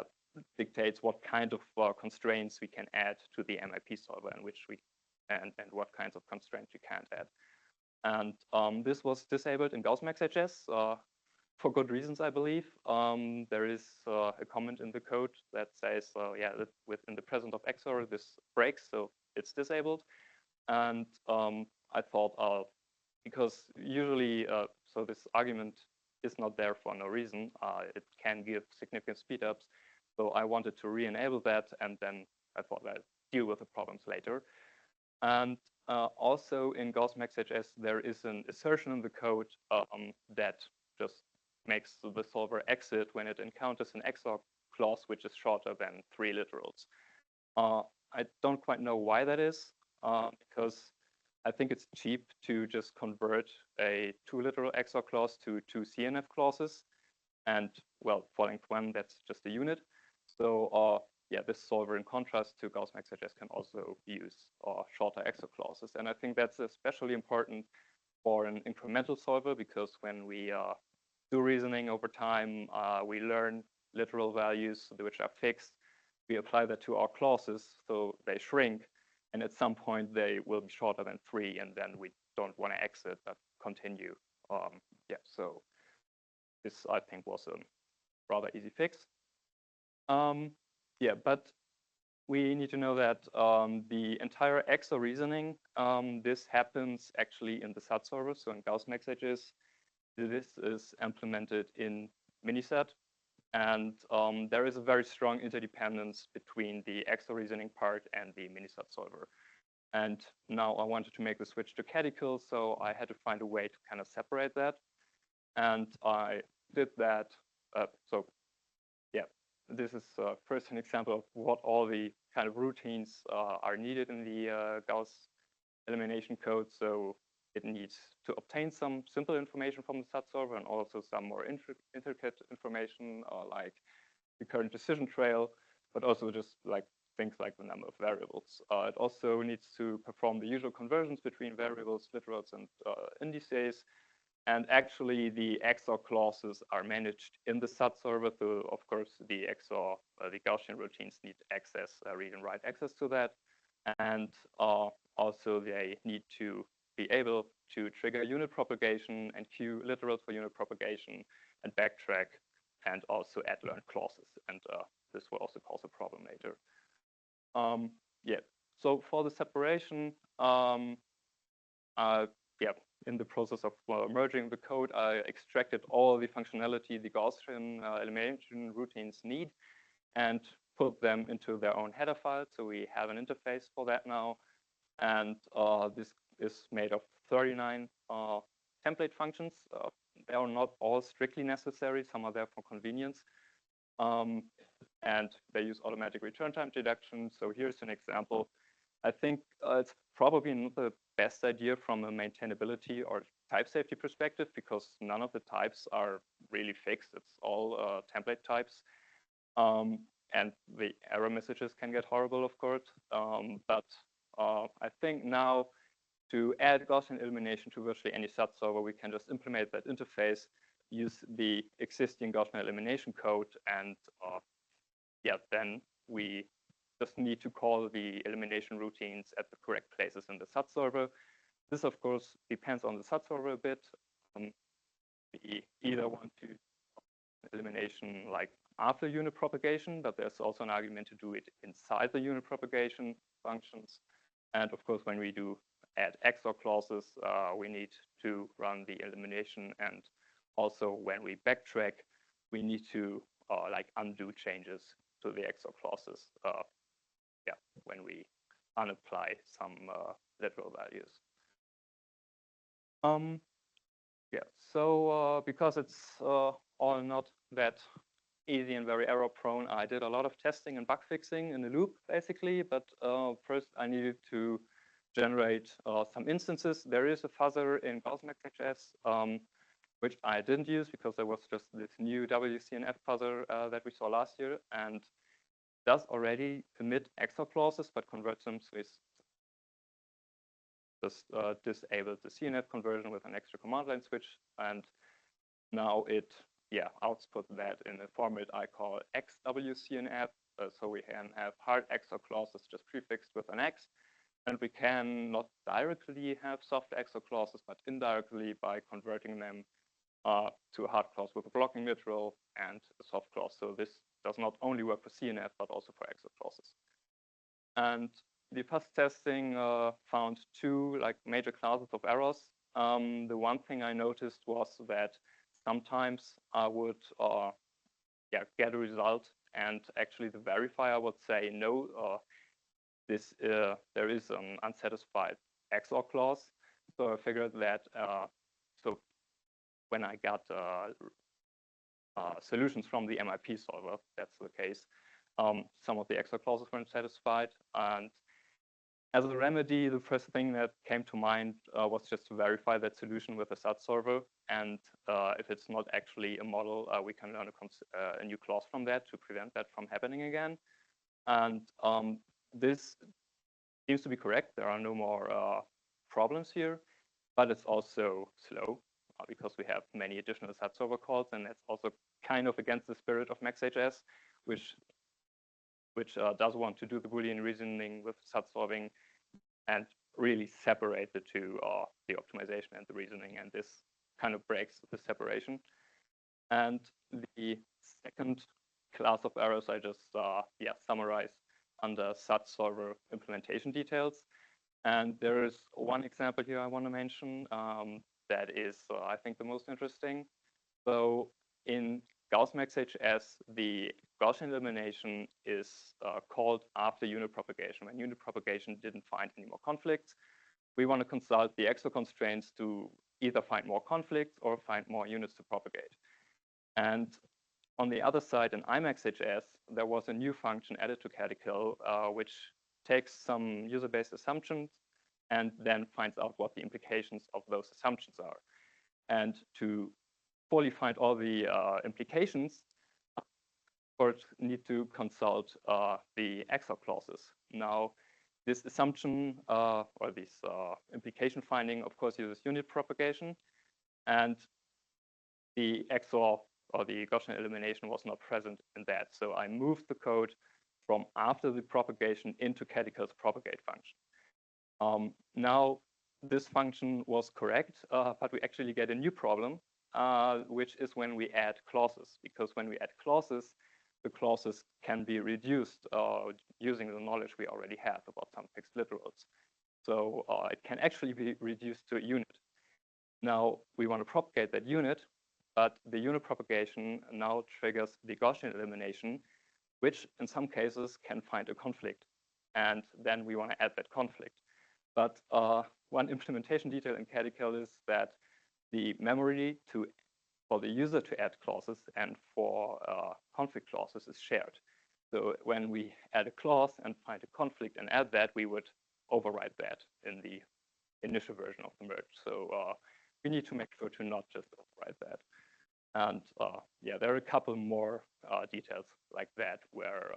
dictates what kind of constraints we can add to the MIP solver and which we and what kinds of constraints we can't add. And this was disabled in GaussMaxHS for good reasons, I believe. There is a comment in the code that says, yeah, that within the presence of XOR, this breaks, so it's disabled. And I thought, because usually, so this argument is not there for no reason. It can give significant speedups. So I wanted to re-enable that, and then I thought I'd deal with the problems later. And also in GaussMaxHS, there is an assertion in the code that just makes the solver exit when it encounters an XOR clause which is shorter than 3 literals. I don't quite know why that is, because I think it's cheap to just convert a 2 literal XOR clause to 2 CNF clauses. And well, for length 1, that's just a unit. So yeah, this solver, in contrast to GaussMaxHS, can also use shorter XOR clauses. And I think that's especially important for an incremental solver, because when we do reasoning over time, we learn literal values which are fixed. We apply that to our clauses, so they shrink. And at some point, they will be shorter than 3, and then we don't want to exit, but continue. Yeah, so this, I think, was a rather easy fix. Yeah, but we need to know that the entire XOR reasoning, this happens actually in the SAT solver. So in GaussMaxHS, this is implemented in Minisat. And there is a very strong interdependence between the XOR reasoning part and the Minisat solver. And now I wanted to make the switch to Cadical, so I had to find a way to kind of separate that. And I did that. So yeah, this is first an example of what all the kind of routines are needed in the Gauss elimination code. So it needs to obtain some simple information from the SAT solver and also some more intricate information, like the current decision trail, but also just like things like the number of variables. It also needs to perform the usual conversions between variables, literals, and indices. And actually, the XOR clauses are managed in the SAT solver. So, of course, the XOR, the Gaussian routines need access, read and write access to that. And also, they need to be able to trigger unit propagation and queue literals for unit propagation and backtrack and also add learned clauses. And this will also cause a problem later. Yeah, so for the separation, yeah, in the process of merging the code, I extracted all the functionality the Gaussian elimination routines need and put them into their own header file. So we have an interface for that now. And this is made of 39 template functions. They are not all strictly necessary. Some are there for convenience. And they use automatic return time deduction. So here's an example. I think it's probably not the best idea from a maintainability or type safety perspective, because none of the types are really fixed. It's all template types. And the error messages can get horrible, of course. But I think now to add Gaussian elimination to virtually any SAT solver, we can just implement that interface, use the existing Gaussian elimination code, and yeah, then we just need to call the elimination routines at the correct places in the SAT solver. This, of course, depends on the SAT solver a bit. We either want to elimination like after unit propagation, but there's also an argument to do it inside the unit propagation functions. And of course, when we do add XOR clauses, we need to run the elimination. And also when we backtrack, we need to like undo changes to the XOR clauses. Yeah, when we unapply some literal values. Yeah, so because it's all not that easy and very error prone, I did a lot of testing and bug fixing in a loop, basically. But first, I needed to generate some instances. There is a fuzzer in GaussMaxHS which I didn't use because there was just this new WCNF puzzle that we saw last year, and does already emit XOR clauses, but converts them, so it's just disabled the CNF conversion with an extra command line switch, and now it output that in a format I call XWCNF, so we can have hard XOR clauses just prefixed with an X, and we can not directly have soft XOR clauses, but indirectly by converting them to a hard clause with a blocking literal and a soft clause. So this does not only work for CNF, but also for XOR clauses. And the fuzz testing found two major classes of errors. The one thing I noticed was that sometimes I would get a result, and actually the verifier would say no, there is an unsatisfied XOR clause. So I figured that so when I got solutions from the MIP solver, that's the case, some of the XOR clauses weren't satisfied. And as a remedy, the first thing that came to mind was just to verify that solution with a SAT solver. And if it's not actually a model, we can learn a new clause from that to prevent that from happening again. And this seems to be correct. There are no more problems here, but it's also slow because we have many additional SAT solver calls, and that's also kind of against the spirit of MaxHS, which does want to do the Boolean reasoning with SAT solving and really separate the two, the optimization and the reasoning, and this kind of breaks the separation. And the second class of errors I just summarize under SAT solver implementation details. And there is one example here I want to mention that is, I think, the most interesting. So in Gauss MaxHS, the Gaussian elimination is called after unit propagation. When unit propagation didn't find any more conflicts, we want to consult the XOR constraints to either find more conflicts or find more units to propagate. And on the other side, in IMaxHS, there was a new function added to Cadical, which takes some user-based assumptions and then finds out what the implications of those assumptions are. And to fully find all the implications, first need to consult the XOR clauses. Now, this assumption or this implication finding, of course, uses unit propagation, and the XOR or the Gaussian elimination was not present in that. So I moved the code from after the propagation into Cadical's propagate function. Now, this function was correct, but we actually get a new problem, which is when we add clauses, because when we add clauses, the clauses can be reduced using the knowledge we already have about some fixed literals. So it can actually be reduced to a unit. Now, we want to propagate that unit, but the unit propagation now triggers the Gaussian elimination, which in some cases can find a conflict. And then we want to add that conflict. But one implementation detail in Cadical is that the memory for the user to add clauses and for conflict clauses is shared. So when we add a clause and find a conflict and add that, we would override that in the initial version of the merge. So we need to make sure to not just override that. And yeah, there are a couple more details like that where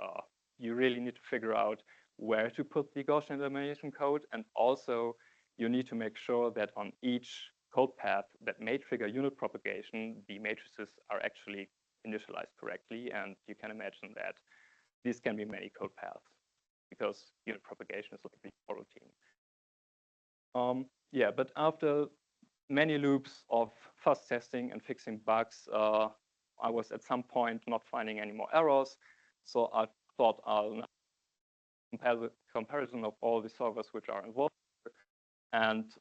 you really need to figure out where to put the Gaussian elimination code. And also, you need to make sure that on each code path that may trigger unit propagation, the matrices are actually initialized correctly. And you can imagine that these can be many code paths because unit propagation is like the coroutine. Yeah, but after many loops of fuzz testing and fixing bugs, I was at some point not finding any more errors. So I thought I'll compare the comparison of all the solvers which are involved. And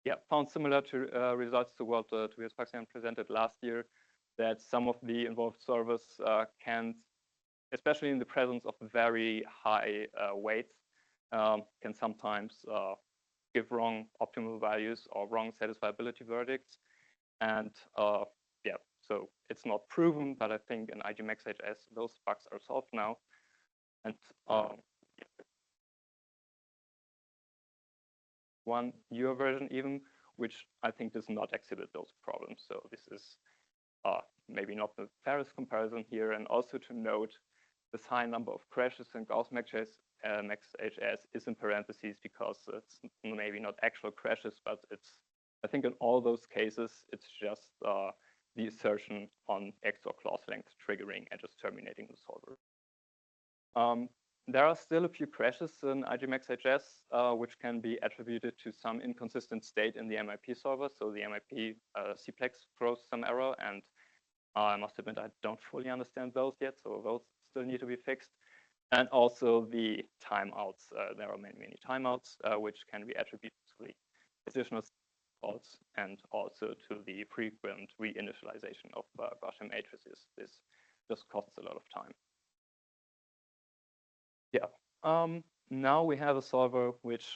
yeah, found similar to results to what Tobias Paxian presented last year, that some of the involved solvers can, especially in the presence of very high weights, can sometimes give wrong optimal values or wrong satisfiability verdicts. And yeah, so it's not proven, but I think in IGMaxHS, those bugs are solved now. And one newer version even, which I think does not exhibit those problems. So this is maybe not the fairest comparison here. And also to note, this high number of crashes in Gauss max-HS is in parentheses because it's maybe not actual crashes, but it's, I think in all those cases, it's just the assertion on XOR clause length triggering and just terminating the solver. There are still a few crashes in IGMax-HS, which can be attributed to some inconsistent state in the MIP solver. So the MIP CPLEX throws some error, and I must admit I don't fully understand those yet, so those still need to be fixed. And also the timeouts. There are many timeouts, which can be attributed to the additional faults and also to the frequent reinitialization of Gaussian matrices. This just costs a lot of time. Yeah. Now we have a solver which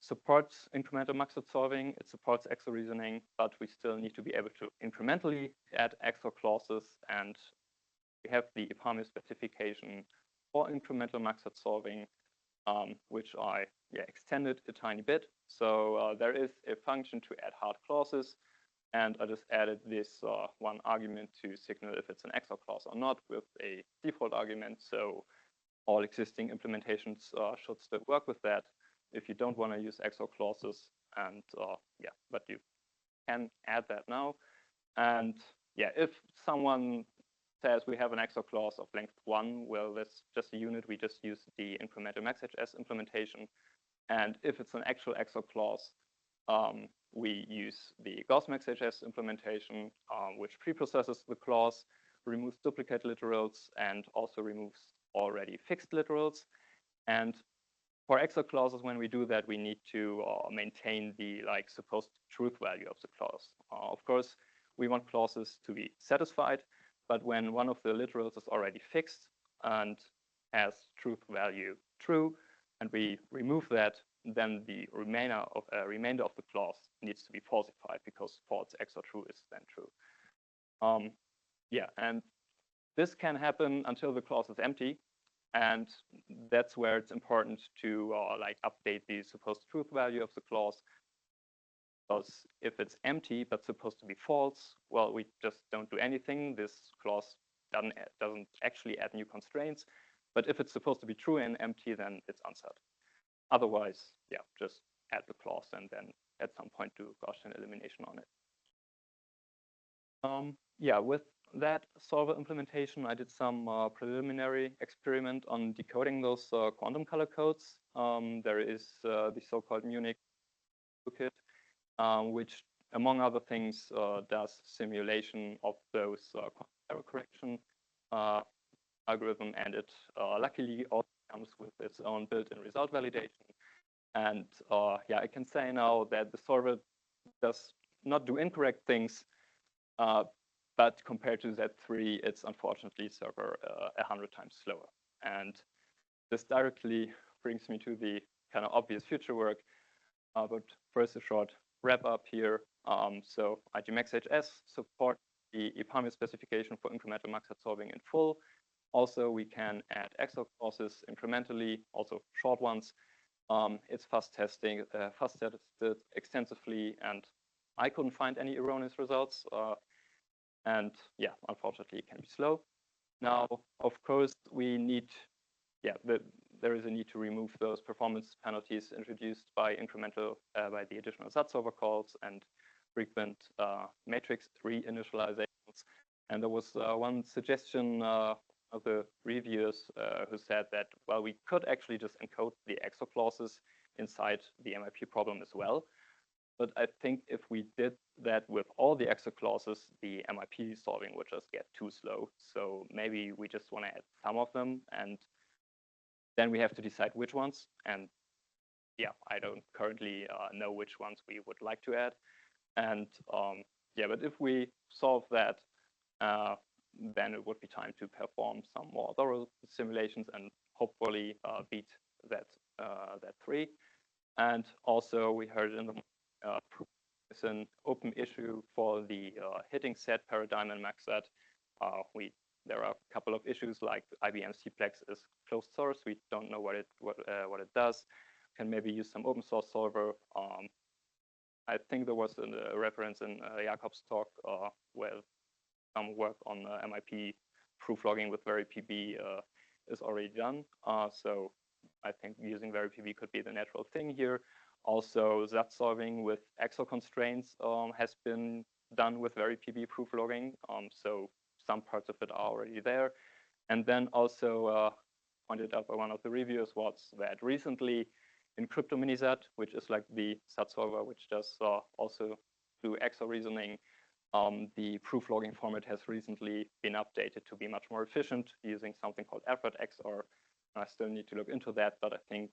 supports incremental Maxent solving. It supports XOR reasoning, but we still need to be able to incrementally add XOR clauses. And we have the EPAMI specification for incremental Maxent solving, which I extended a tiny bit. So there is a function to add hard clauses. And I just added this one argument to signal if it's an XOR clause or not with a default argument. So all existing implementations should still work with that if you don't want to use XOR clauses. And yeah, but you can add that now. And yeah, if someone says we have an XOR clause of length 1, well, that's just a unit. We just use the incremental max-HS implementation. And if it's an actual XOR clause, we use the Gauss max-HS implementation, which preprocesses the clause, removes duplicate literals, and also removes already fixed literals. And for XOR clauses, when we do that, we need to maintain the supposed truth value of the clause. Of course, we want clauses to be satisfied, but when one of the literals is already fixed and has truth value true, and we remove that, then the remainder of the clause needs to be falsified because false XOR true is then true. Yeah, and this can happen until the clause is empty, and that's where it's important to update the supposed truth value of the clause. Because if it's empty but supposed to be false, well, we just don't do anything. This clause doesn't actually add new constraints. But if it's supposed to be true and empty, then it's unset. Otherwise, yeah, just add the clause and then at some point do Gaussian elimination on it. Yeah, with that solver implementation, I did some preliminary experiment on decoding those quantum color codes. There is the so-called Munich toolkit, which, among other things, does simulation of those error correction algorithm, and it luckily also comes with its own built-in result validation. And yeah, I can say now that the solver does not do incorrect things, but compared to Z3, it's unfortunately circa 100 times slower. And this directly brings me to the kind of obvious future work. But first, a short wrap up here. So IGMax-HS support the EPAMI specification for incremental Maxent solving in full. Also, we can add XOR clauses incrementally, also short ones. It's fast tested extensively, and I couldn't find any erroneous results. And yeah, unfortunately, it can be slow. Now, of course, we need, there is a need to remove those performance penalties introduced by by the additional SAT solver calls and frequent matrix reinitializations. And there was one suggestion of the reviewers who said that, well, we could actually just encode the XOR clauses inside the MIP problem as well. But I think if we did that with all the XOR clauses, the MIP solving would just get too slow. So maybe we just want to add some of them, and then we have to decide which ones. And yeah, I don't currently know which ones we would like to add. And yeah, but if we solve that, then it would be time to perform some more thorough simulations and hopefully beat that 3. And also, we heard in the it's an open issue for the hitting set paradigm in MaxSat. There are a couple of issues like IBM CPLEX is closed source. We don't know what it does. Can maybe use some open source solver. I think there was a reference in Jakob's talk where some work on MIP proof logging with VeryPB is already done. So I think using VeryPB could be the natural thing here. Also, SAT solving with Excel constraints has been done with VeryPB proof logging. So some parts of it are already there. And then also pointed out by one of the reviewers was that recently in CryptoMiniSat, which is like the SAT solver, which does also do Excel reasoning, the proof logging format has recently been updated to be much more efficient using something called Alfred XR. I still need to look into that, but I think,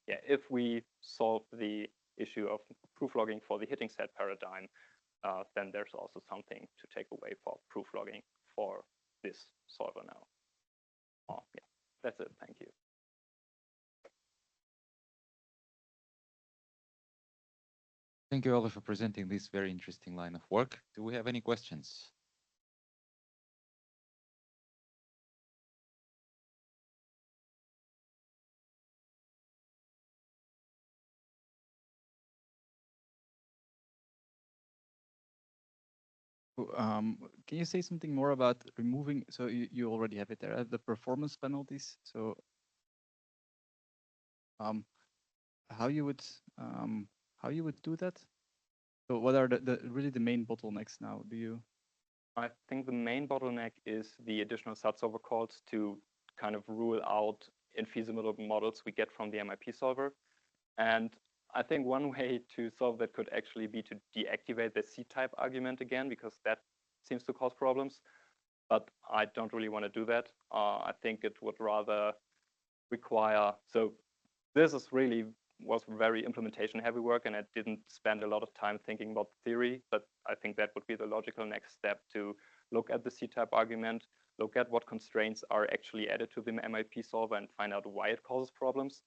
yeah, if we solve the issue of proof logging for the hitting set paradigm, then there's also something to take away for proof logging for this solver now. Yeah, that's it. Thank you. Thank you, Ollie, for presenting this very interesting line of work. Do we have any questions? Can you say something more about removing? So you already have it there, the performance penalties. So how you would do that? So what are the really the main bottlenecks now? Do you? I think the main bottleneck is the additional SAT solver calls to kind of rule out infeasible models we get from the MIP solver. And I think one way to solve that could actually be to deactivate the C-type argument again, because that seems to cause problems. But I don't really want to do that. I think it would rather require, so this is really was very implementation heavy work, and I didn't spend a lot of time thinking about theory, but I think that would be the logical next step to look at the C-type argument, look at what constraints are actually added to the MIP solver and find out why it causes problems.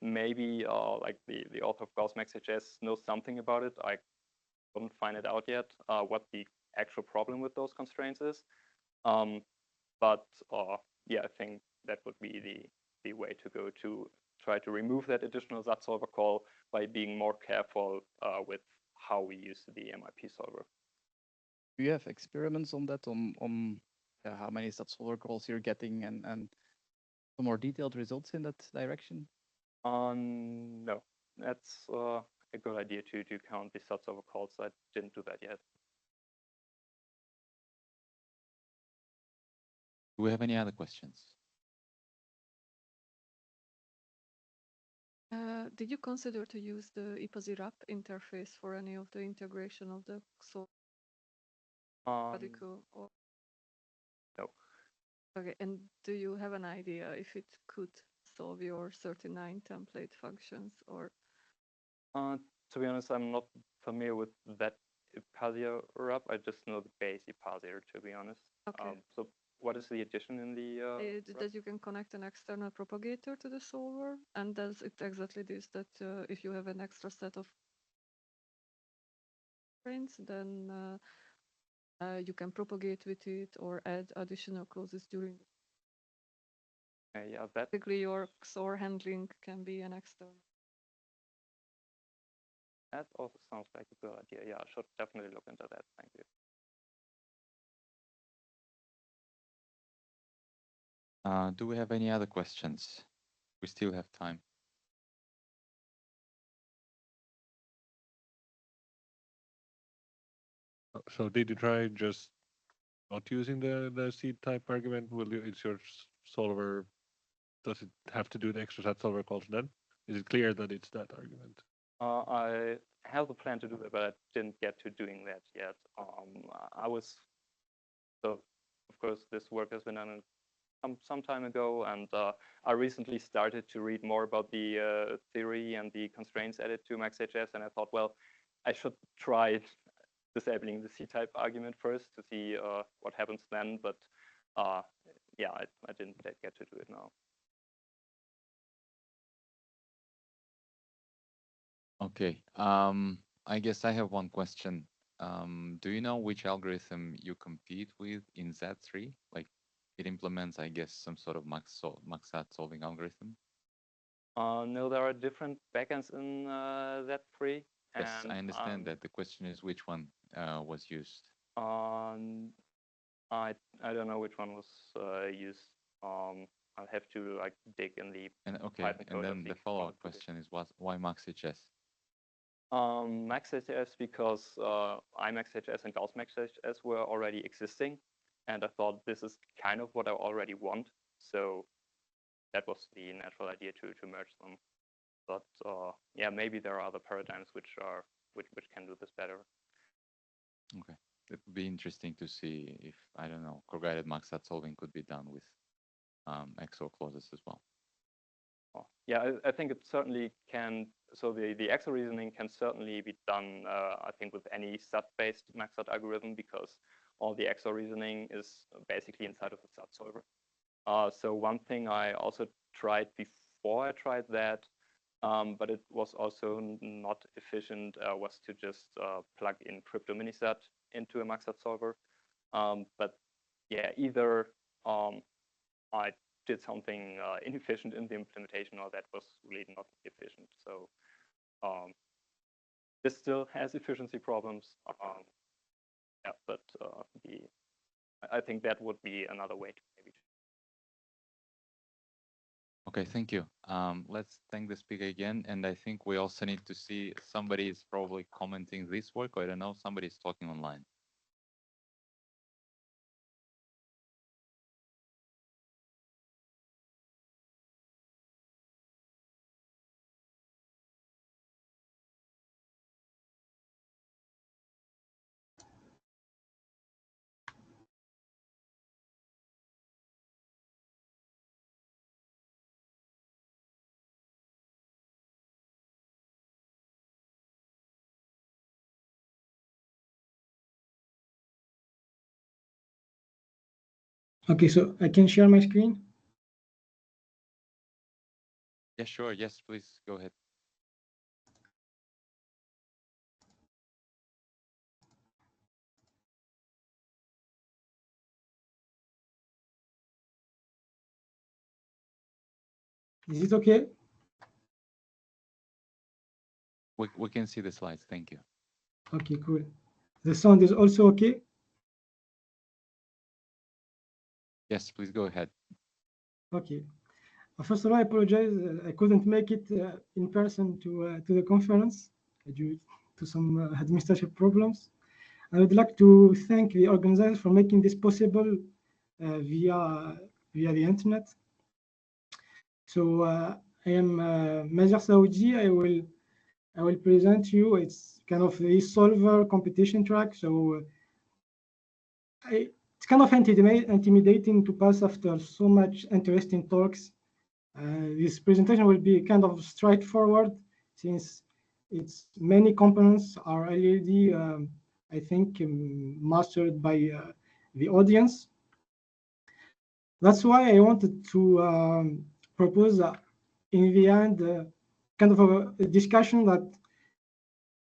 Maybe like the author of GaussMaxHS knows something about it. I couldn't find it out yet, what the actual problem with those constraints is. But yeah, I think that would be the way to go to try to remove that additional SAT solver call by being more careful with how we use the MIP solver. Do you have experiments on that, on how many SAT solver calls you're getting and some more detailed results in that direction? No, that's a good idea to count the SAT solver calls. I didn't do that yet. Do we have any other questions? Did you consider to use the IPASI-RAP interface for any of the integration of the radical? Or... No. Okay, and do you have an idea if it could solve your 39 template functions, or? To be honest, I'm not familiar with that IPASI-RAP. I just know the base IPASI, to be honest. Okay. So what is the addition in the that you can connect an external propagator to the solver, and does it exactly this, that if you have an extra set of prints, then you can propagate with it or add additional clauses during. Yeah, that basically your XOR handling can be an external. That also sounds like a good idea. Yeah, I should definitely look into that. Thank you. Do we have any other questions? We still have time. So did you try just not using the C-type argument? Is your solver, does it have to do the extra SAT solver calls then? Is it clear that it's that argument? I have the plan to do that, but I didn't get to doing that yet. So of course this work has been done some time ago, and I recently started to read more about the theory and the constraints added to MaxHS, and I thought, well, I should try disabling the C-type argument first to see what happens then, but yeah, I didn't get to do it now. Okay, I guess I have one question. Do you know which algorithm you compete with in SAT3? Like it implements, I guess, some sort of max-SAT solving algorithm? No, there are different backends in that3. Yes, And I understand that. The question is which one was used. I don't know which one was used. I'll have to like dig in the And okay, Python and code of then the the follow-up quantum question is why MaxHS? MaxHS because iMaxHS and Gauss MaxHS were already existing, and I thought this is kind of what I already want. So that was the natural idea to merge them. But yeah, maybe there are other paradigms which can do this better. Okay, it would be interesting to see if, I don't know, correlated max-sat solving could be done with XOR clauses as well. Yeah, I think it certainly can. So the XOR reasoning can certainly be done, I think, with any SAT-based max-sat algorithm, because all the XOR reasoning is basically inside of the SAT solver. So one thing I also tried before I tried that, but it was also not efficient, was to just plug in crypto minisat into a max-sat solver. But yeah, either I did something inefficient in the implementation, or that was really not efficient. So this still has efficiency problems. Yeah, but I think that would be another way to maybe. Okay, thank you. Let's thank the speaker again. And I think we also need to see somebody is probably commenting this work, or I don't know, somebody's talking online. Okay, so I can share my screen. Yeah, sure. Yes, please go ahead. Is it okay? We can see the slides. Thank you. Okay, cool. The sound is also okay? Yes, please go ahead. Okay. First of all, I apologize. I couldn't make it in person to the conference due to some administrative problems. I would like to thank the organizers for making this possible via the internet. So I am Major Saoudi. I will present you. It's kind of the solver competition track. So it's kind of intimidating to pass after so much interesting talks. This presentation will be kind of straightforward since its many components are already, I think, mastered by the audience. That's why I wanted to propose in the end kind of a discussion that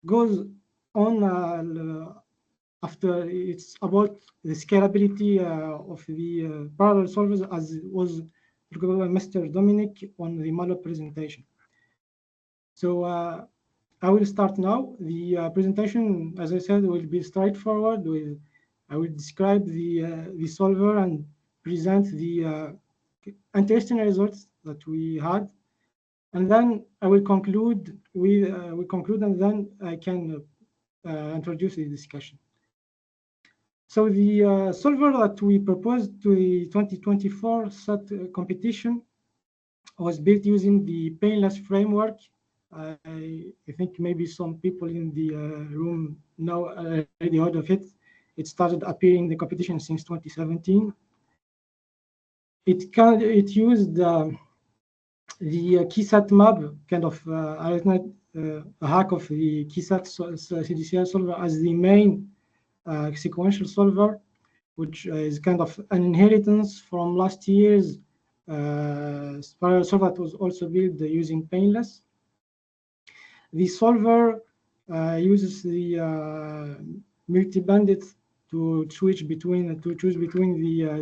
goes on after it's about the scalability of the parallel solvers, as was recovered by Mr. Dominic on the Malo presentation. So I will start now. The presentation, as I said, will be straightforward. I will describe the solver and present the interesting results that we had, and then I will conclude and then I can introduce the discussion. So the solver that we proposed to the 2024 SAT competition was built using the painless framework. I think maybe some people in the room know already heard of it. It started appearing in the competition since 2017. It used the KeySAT map, kind of a hack of the KeySAT CDCR solver as the main sequential solver, which is kind of an inheritance from last year's parallel solver that was also built using painless. The solver uses the multi-bandit to choose between the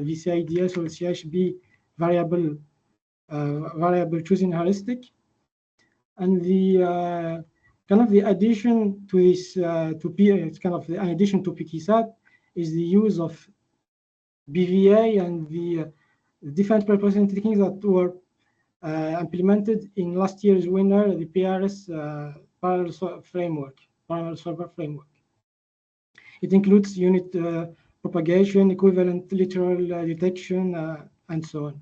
VCIDS or CHB variable choosing heuristic, and the kind of the addition to this it's kind of an addition to PKSAT is the use of BVA and the different preprocessing techniques that were implemented in last year's winner, the PRS parallel solver framework. It includes unit propagation, equivalent literal detection, and so on.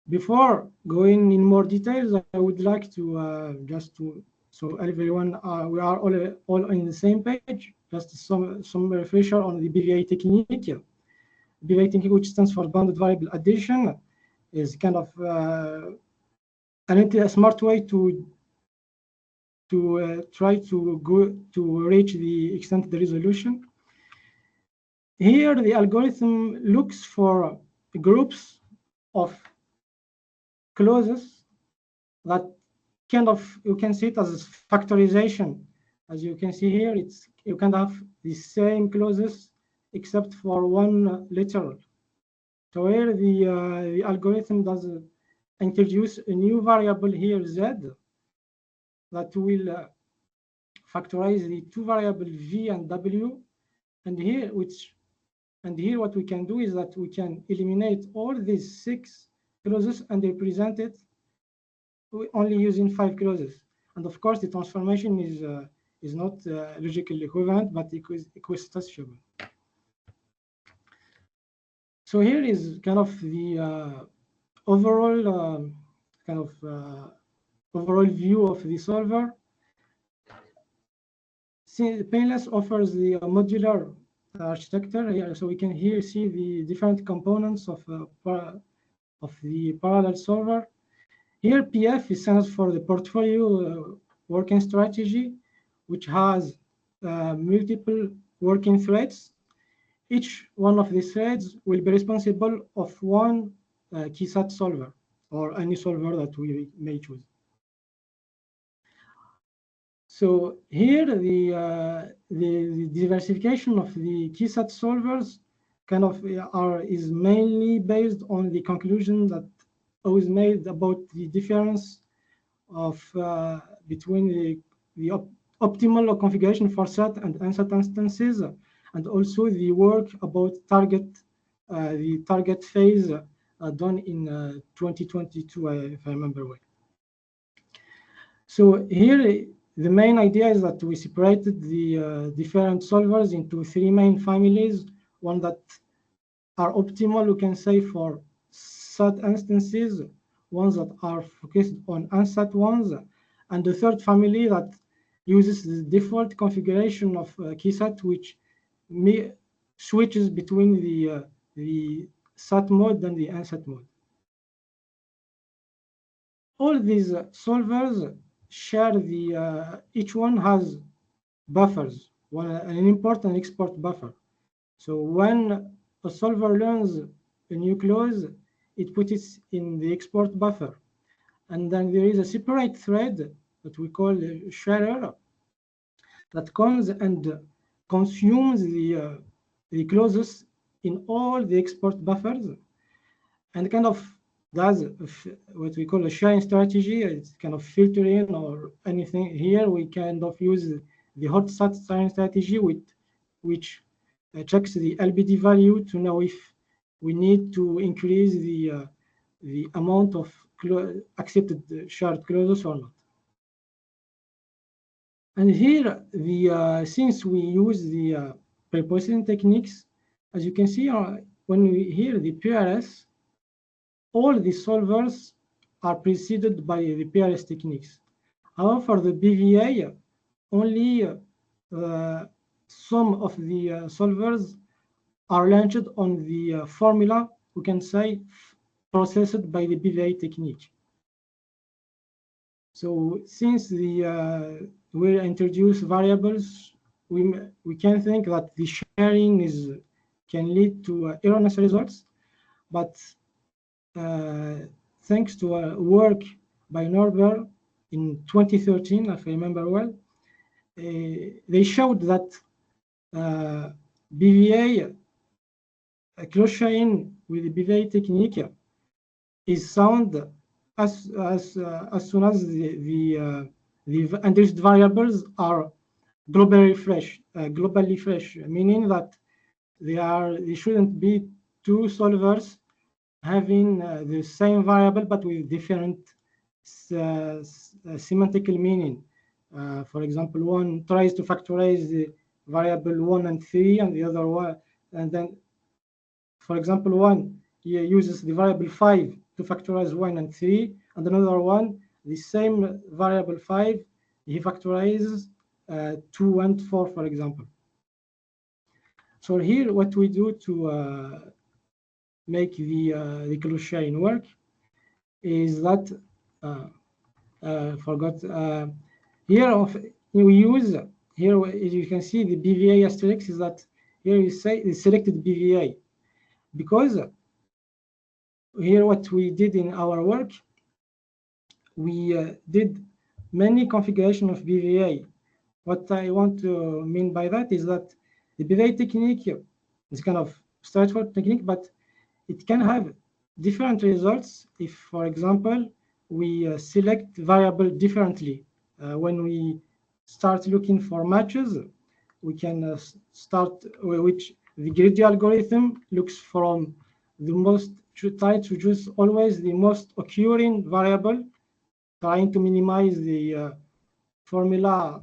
Before going in more details, I would like to so everyone we are all on the same page. Just some refresher on the BVA technique. BVA technique, which stands for bounded variable addition, is kind of a smart way to try to reach the extended resolution. Here, the algorithm looks for groups of clauses that kind of, you can see it as factorization. As you can see here, you can have the same clauses except for one literal. So here the algorithm does introduce a new variable here, z, that will factorize the two variables v and w, and here what we can do is that we can eliminate all these 6 clauses and represent it only using 5 clauses. And of course, the transformation is not logically equivalent, but equistatiable. So here is kind of the overall overall view of the solver. Painless offers the modular architecture here, so we can here see the different components of the parallel solver. Here, PF stands for the portfolio working strategy, which has multiple working threads. Each one of these threads will be responsible of one KeySAT solver, or any solver that we may choose. So here, the diversification of the KeySAT solvers kind of is mainly based on the conclusion that was made about the difference of between the optimal configuration for SAT and unsat instances, and also the work about the target phase done in 2022, if I remember well. So here, the main idea is that we separated the different solvers into 3 main families. One that are optimal, we can say, for SAT instances, ones that are focused on unsat ones, and the third family that uses the default configuration of KeySAT, which switches between the SAT mode and the unsat mode. All these solvers share each one has buffers, an important export buffer. So when a solver learns a new clause, it puts it in the export buffer. And then there is a separate thread that we call the sharer that comes and consumes the clauses in all the export buffers and kind of does what we call a sharing strategy. It's kind of filtering or anything. Here we kind of use the hot SAT sharing strategy, which checks the LBD value to know if we need to increase the amount of accepted shared clauses or not. And here, since we use the preprocessing techniques, as you can see, when we hear the PRS, all the solvers are preceded by the PRS techniques. However, for the BVA, only some of the solvers are launched on the formula, we can say, processed by the BVA technique. So since we introduce variables, we can think that the sharing can lead to erroneous results, but thanks to work by Norber in 2013, if I remember well, they showed that BVA close sharing with the BVA technique is sound as soon as the undefined variables are globally fresh, meaning that they shouldn't be two solvers having the same variable but with different semantical meaning. For example, one tries to factorize the variable 1 and 3, and the other one, and then, for example, one uses the variable 5 to factorize 1 and 3, and another one, the same variable 5, he factorizes 2 and 4, for example. So here, what we do to make the close sharing work is that here we use here, as you can see, the BVA asterisk is that here you say the selected BVA, because here what we did in our work, we did many configuration of BVA. What I want to mean by that is that the BVA technique is kind of straightforward technique, but it can have different results if, for example, we select variable differently. When we start looking for matches, we can start which the greedy algorithm looks from the most, try to choose always the most occurring variable, trying to minimize the formula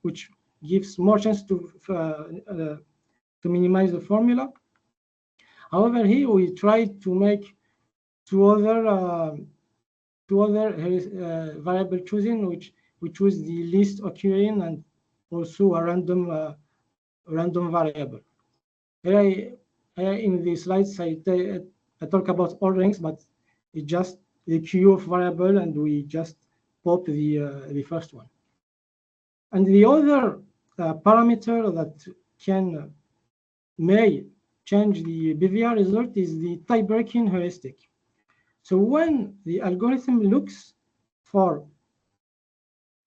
which gives more chance to minimize the formula. However, here we try to make two other variable choosing, which we choose the least occurring and also a random variable. Here in the slides I talk about all rings, but it's just the queue of variable, and we just pop the first one. And the other parameter that may change the BVR result is the tie-breaking heuristic. So when the algorithm looks for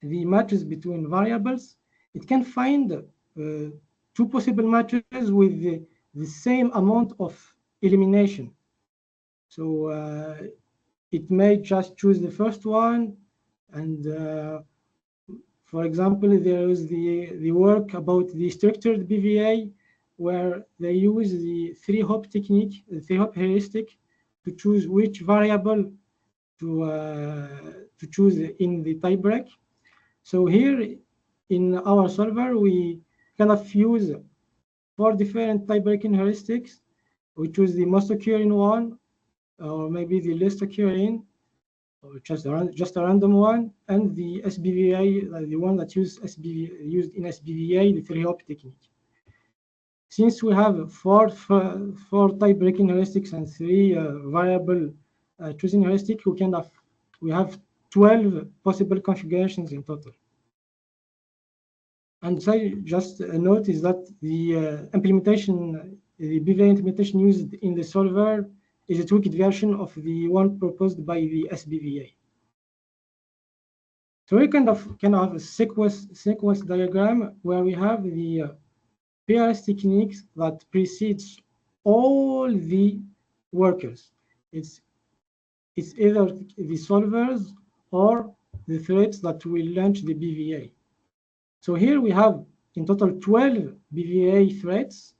the matches between variables, it can find two possible matches with the same amount of elimination. So it may just choose the first one, and for example, there is the work about the structured BVA, where they use the three-hop technique, the three-hop heuristic, to choose which variable to choose in the tie-break. So here in our solver, we kind of use 4 different tie-breaking heuristics. We choose the most occurring one, or maybe the least occurring, or just a random one, and the SBVA, the one that used in SBVA, the three-hop technique. Since we have four tie-breaking heuristics and 3 variable choosing heuristic, we have 12 possible configurations in total. And so just a note is that the the BVA implementation used in the solver is a tweaked version of the one proposed by the SBVA. So we kind of have a sequence diagram where we have the PRS techniques that precedes all the workers. It's either the solvers or the threads that will launch the BVA. So here we have in total 12 BVA threads,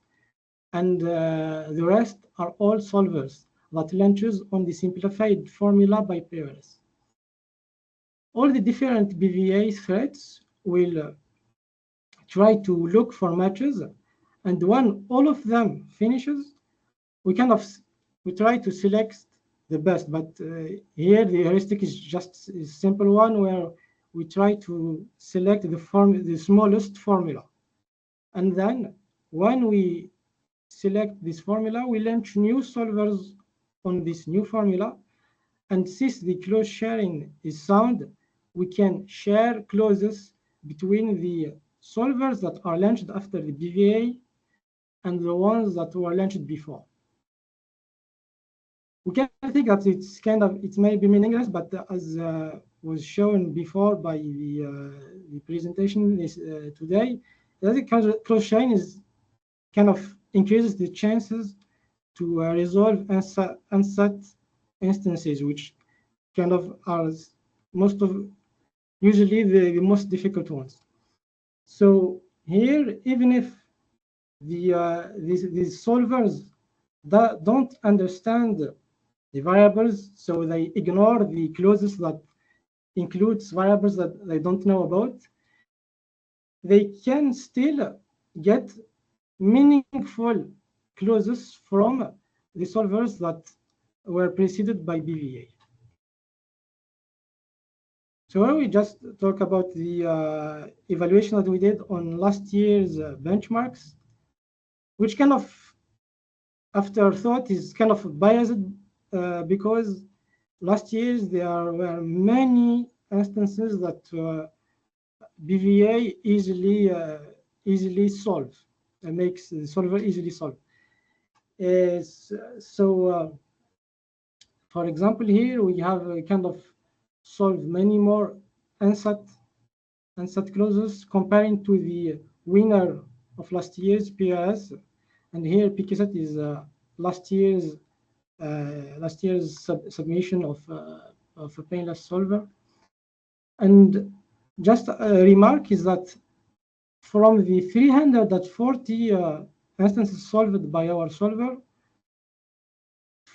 and the rest are all solvers that launches on the simplified formula by PRS. All the different BVA threads will try to look for matches, and when all of them finishes, we try to select the best. But here the heuristic is just a simple one where we try to select the smallest formula, and then when we select this formula, we launch new solvers on this new formula, and since the close sharing is sound, we can share clauses between the solvers that are launched after the BVA and the ones that were launched before. We can think that it may be meaningless, but as was shown before by the presentation today, the close sharing is kind of increases the chances to resolve unsat instances, which kind of are usually the most difficult ones. So here, even if these solvers don't understand the variables, so they ignore the clauses that includes variables that they don't know about, they can still get meaningful clauses from the solvers that were preceded by BVA. So when we just talk about the evaluation that we did on last year's benchmarks, which kind of afterthought is kind of biased because last year there were many instances that BVA easily solve, makes the solver easily solve. For example, here we have kind of solved many more ansat clauses comparing to the winner of last year's PRS, and here PKSAT is last year's submission of a painless solver. And just a remark is that from the 340 instances solved by our solver,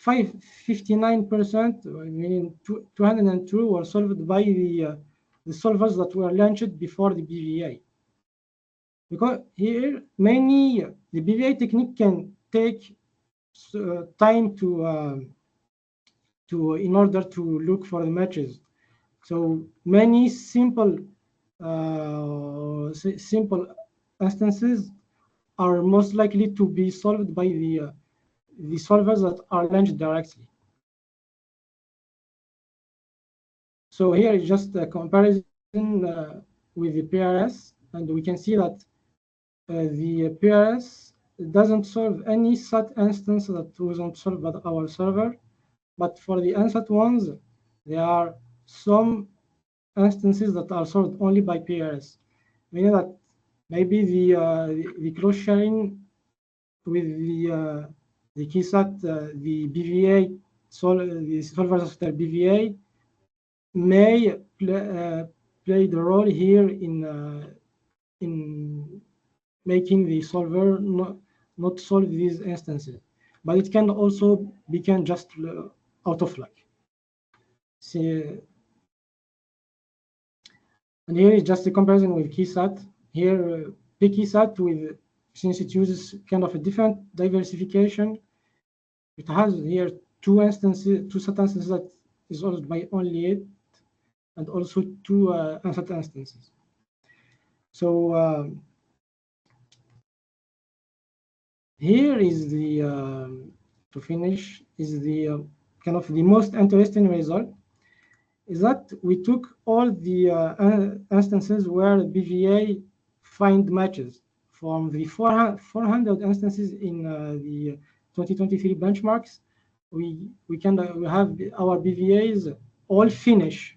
59%, meaning 202, were solved by the solvers that were launched before the BVA. Because here, the BVA technique can take time in order to look for the matches. So many simple instances are most likely to be solved by the solvers that are launched directly. So here is just a comparison with the PRS, and we can see that the PRS doesn't solve any SAT instance that wasn't solved by our server, but for the unsat ones, there are some instances that are solved only by PRS, meaning that maybe the cross sharing with the KeySAT, the BVA, the solvers after BVA may play the role here in making the solver not solve these instances, but it can also become just out of luck. See, and here is just a comparison with KeySAT. Here, PKSAT, since it uses kind of a different diversification, it has here two SAT instances that is solved by only it, and also two unsat instances. So here is the to finish is the kind of the most interesting result is that we took all the instances where BVA find matches from the 400 instances in the 2023 benchmarks. We have our BVAs all finish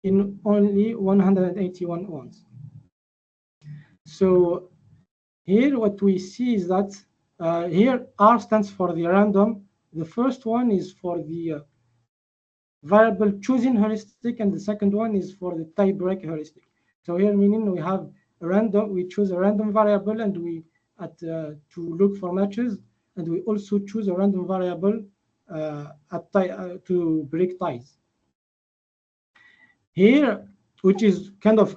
in only 181 ones. So here what we see is that here R stands for the random. The first one is for the variable choosing heuristic, and the second one is for the tie-break heuristic. So here meaning we have a random, we choose a random variable and we to look for matches, and we also choose a random variable to break ties. Here, which is kind of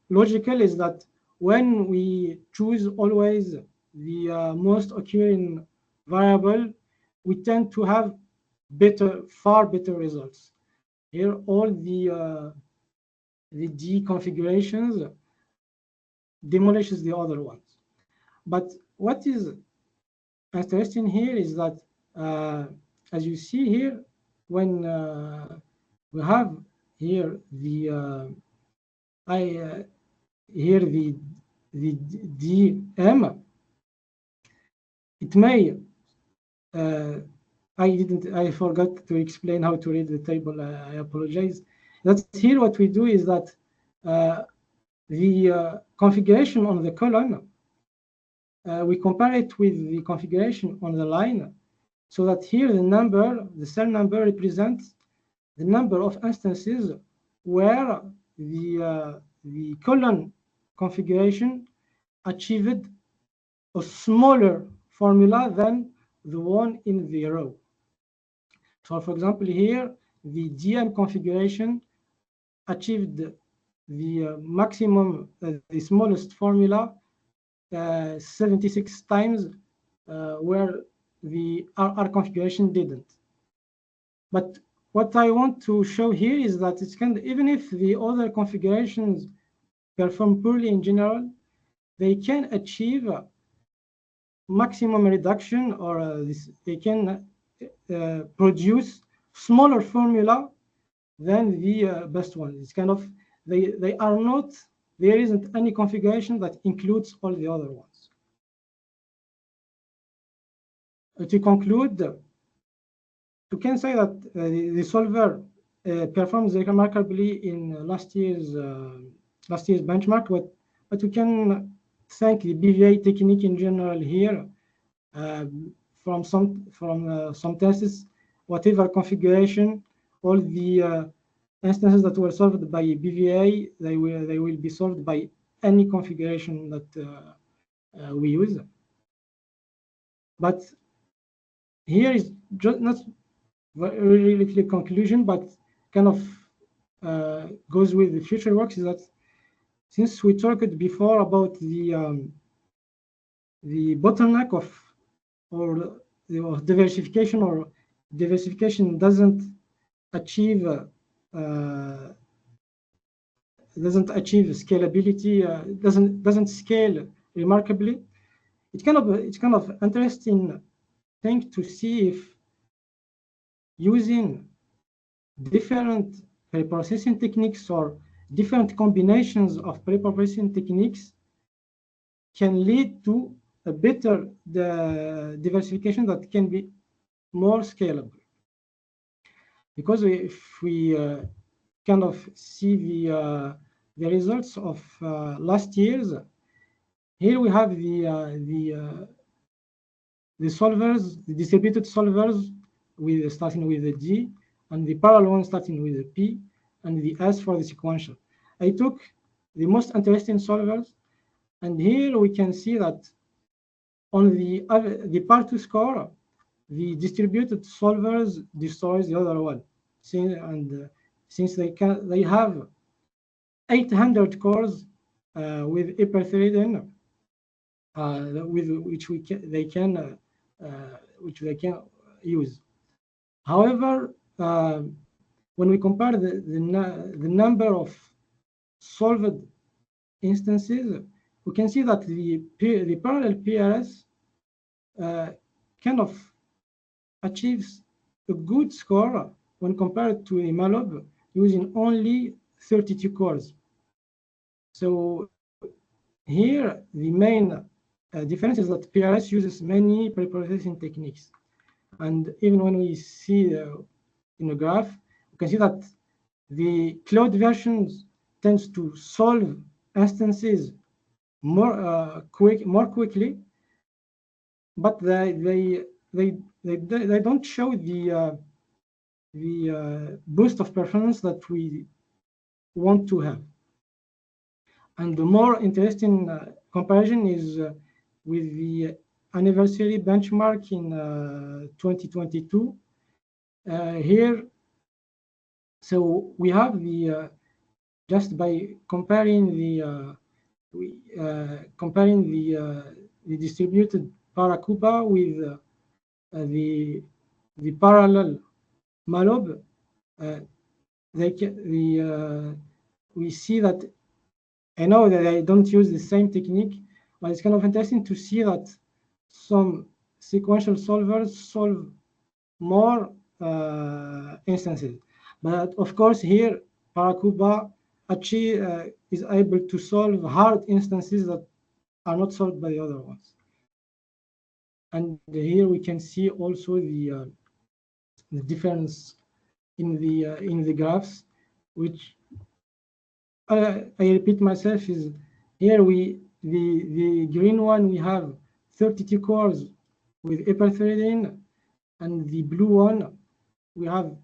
logical, is that when we choose always the most occurring variable, we tend to have far better results. Here, all the D configurations demolishes the other ones. But what is interesting here is that, as you see here, when we have here the DM, it may I forgot to explain how to read the table. I apologize. That's here. What we do is that the configuration on the column, we compare it with the configuration on the line, so that here the cell number represents the number of instances where the column configuration achieved a smaller formula than the one in the row. So for example, here, the DM configuration achieved the maximum, the smallest formula 76 times, where the R configuration didn't. But what I want to show here is that it's even if the other configurations perform poorly in general, they can achieve maximum reduction, or they can produce smaller formula than the best one. It's kind of, they are not, there isn't any configuration that includes all the other ones. To conclude, we can say that the solver performs remarkably in last year's benchmark, but we can thank the BVA technique in general here. From some tests, whatever configuration, all the instances that were solved by BVA, they will be solved by any configuration that we use. But here is just not really clear conclusion, but kind of goes with the future works, is that since we talked before about the bottleneck of diversification, or diversification doesn't achieve scalability, doesn't scale remarkably. It's kind of interesting thing to see if using different preprocessing techniques or different combinations of preprocessing techniques can lead to a better diversification that can be more scalable. Because if we kind of see the results of last year's, here we have the solvers, the distributed solvers, starting with the D, and the parallel one starting with the P, and the S for the sequential. I took the most interesting solvers, and here we can see that on the part to score, the distributed solvers destroys the other one. Since they have 800 cores with hyperthreading, with which they can use. However, when we compare the number of solved instances, we can see that the parallel PRS kind of achieves a good score when compared to a MALOB using only 32 cores. So here, the main difference is that PRS uses many preprocessing techniques. And even when we see in a graph, you can see that the cloud versions tends to solve instances more quickly, but they don't show the boost of performance that we want to have. And the more interesting comparison is with the anniversary benchmark in 2022. Here, so we have the just by comparing the distributed Paracuba with the parallel MALOB, we see that, I know that I don't use the same technique, but it's kind of interesting to see that some sequential solvers solve more instances. But of course, here, Paracuba is able to solve hard instances that are not solved by the other ones. And here we can see also the difference in the graphs, which I repeat myself, is here the green one, we have 32 cores with hyperthreading, and the blue one we have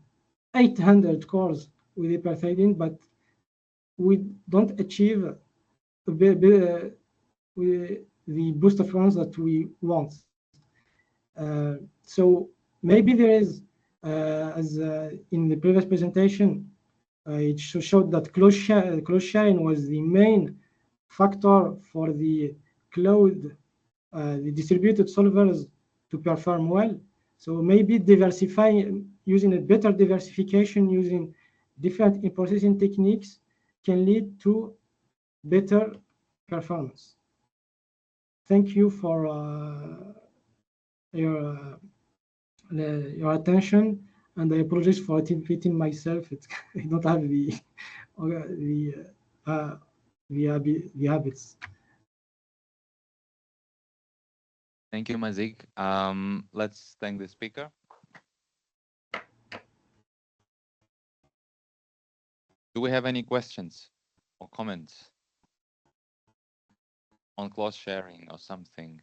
800 cores with hyperthreading. But we don't achieve the boost of performance that we want. So maybe there is, as in the previous presentation, it showed that close sharing was the main factor for the cloud, the distributed solvers to perform well. So maybe using a better diversification, using different in-processing techniques can lead to better performance. Thank you for your attention, and I apologize for repeating myself. I don't have the habits. Thank you, Mazik. Let's thank the speaker. Do we have any questions or comments on close sharing or something?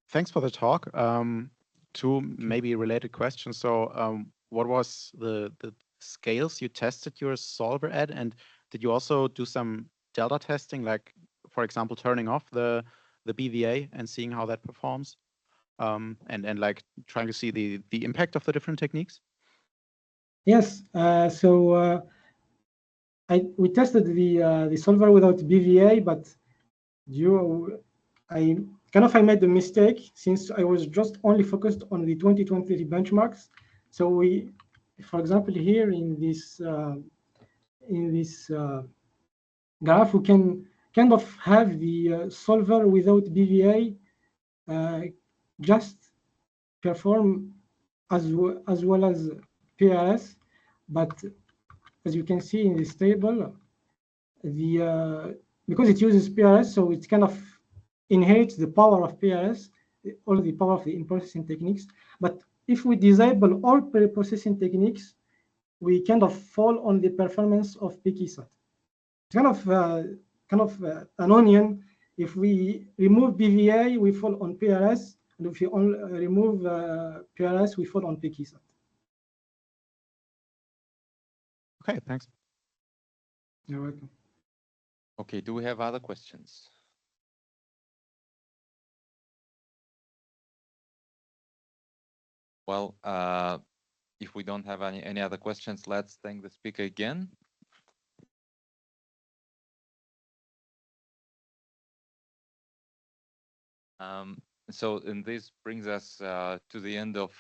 Thanks for the talk. Two maybe related questions. So what was the scales you tested your solver at? And did you also do some delta testing, like, for example, turning off the BVA and seeing how that performs? And like trying to see the impact of the different techniques? Yes. We tested the solver without BVA, but I made the mistake since I was just only focused on the 2023 benchmarks. So for example, here in this graph, we can kind of have the solver without BVA just perform as well as PRS, but as you can see in this table, because it uses PRS, so it kind of inherits the power of PRS, all the power of the in-processing techniques. But if we disable all pre-processing techniques, we kind of fall on the performance of PKSAT. It's kind of an onion. If we remove BVA, we fall on PRS, and if we only remove PRS, we fall on PKSAT. Okay, thanks. You're welcome. Okay, do we have other questions? Well, if we don't have any other questions, let's thank the speaker again. And this brings us to the end of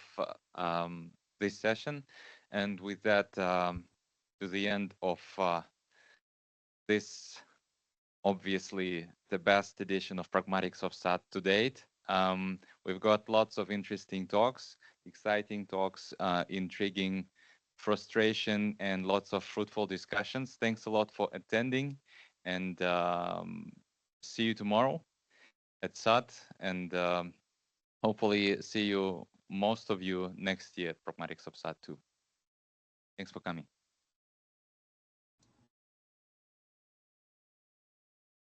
this session, and with that, to the end of this, obviously, the best edition of Pragmatics of SAT to date. We've got lots of interesting talks, exciting talks, intriguing frustration, and lots of fruitful discussions. Thanks a lot for attending, and see you tomorrow at SAT, and hopefully see you, most of you, next year at Pragmatics of SAT too. Thanks for coming.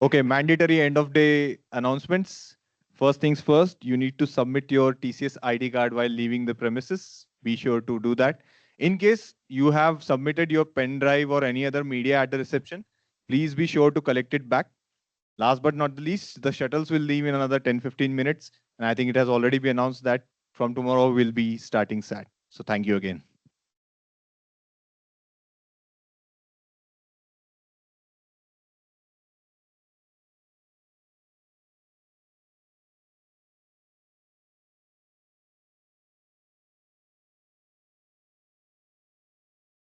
Okay, mandatory end of day announcements. First things first, you need to submit your TCS ID card while leaving the premises. Be sure to do that. In case you have submitted your pen drive or any other media at the reception, please be sure to collect it back. Last but not the least, the shuttles will leave in another 10-15 minutes. And I think it has already been announced that from tomorrow we'll be starting SAT. So thank you again.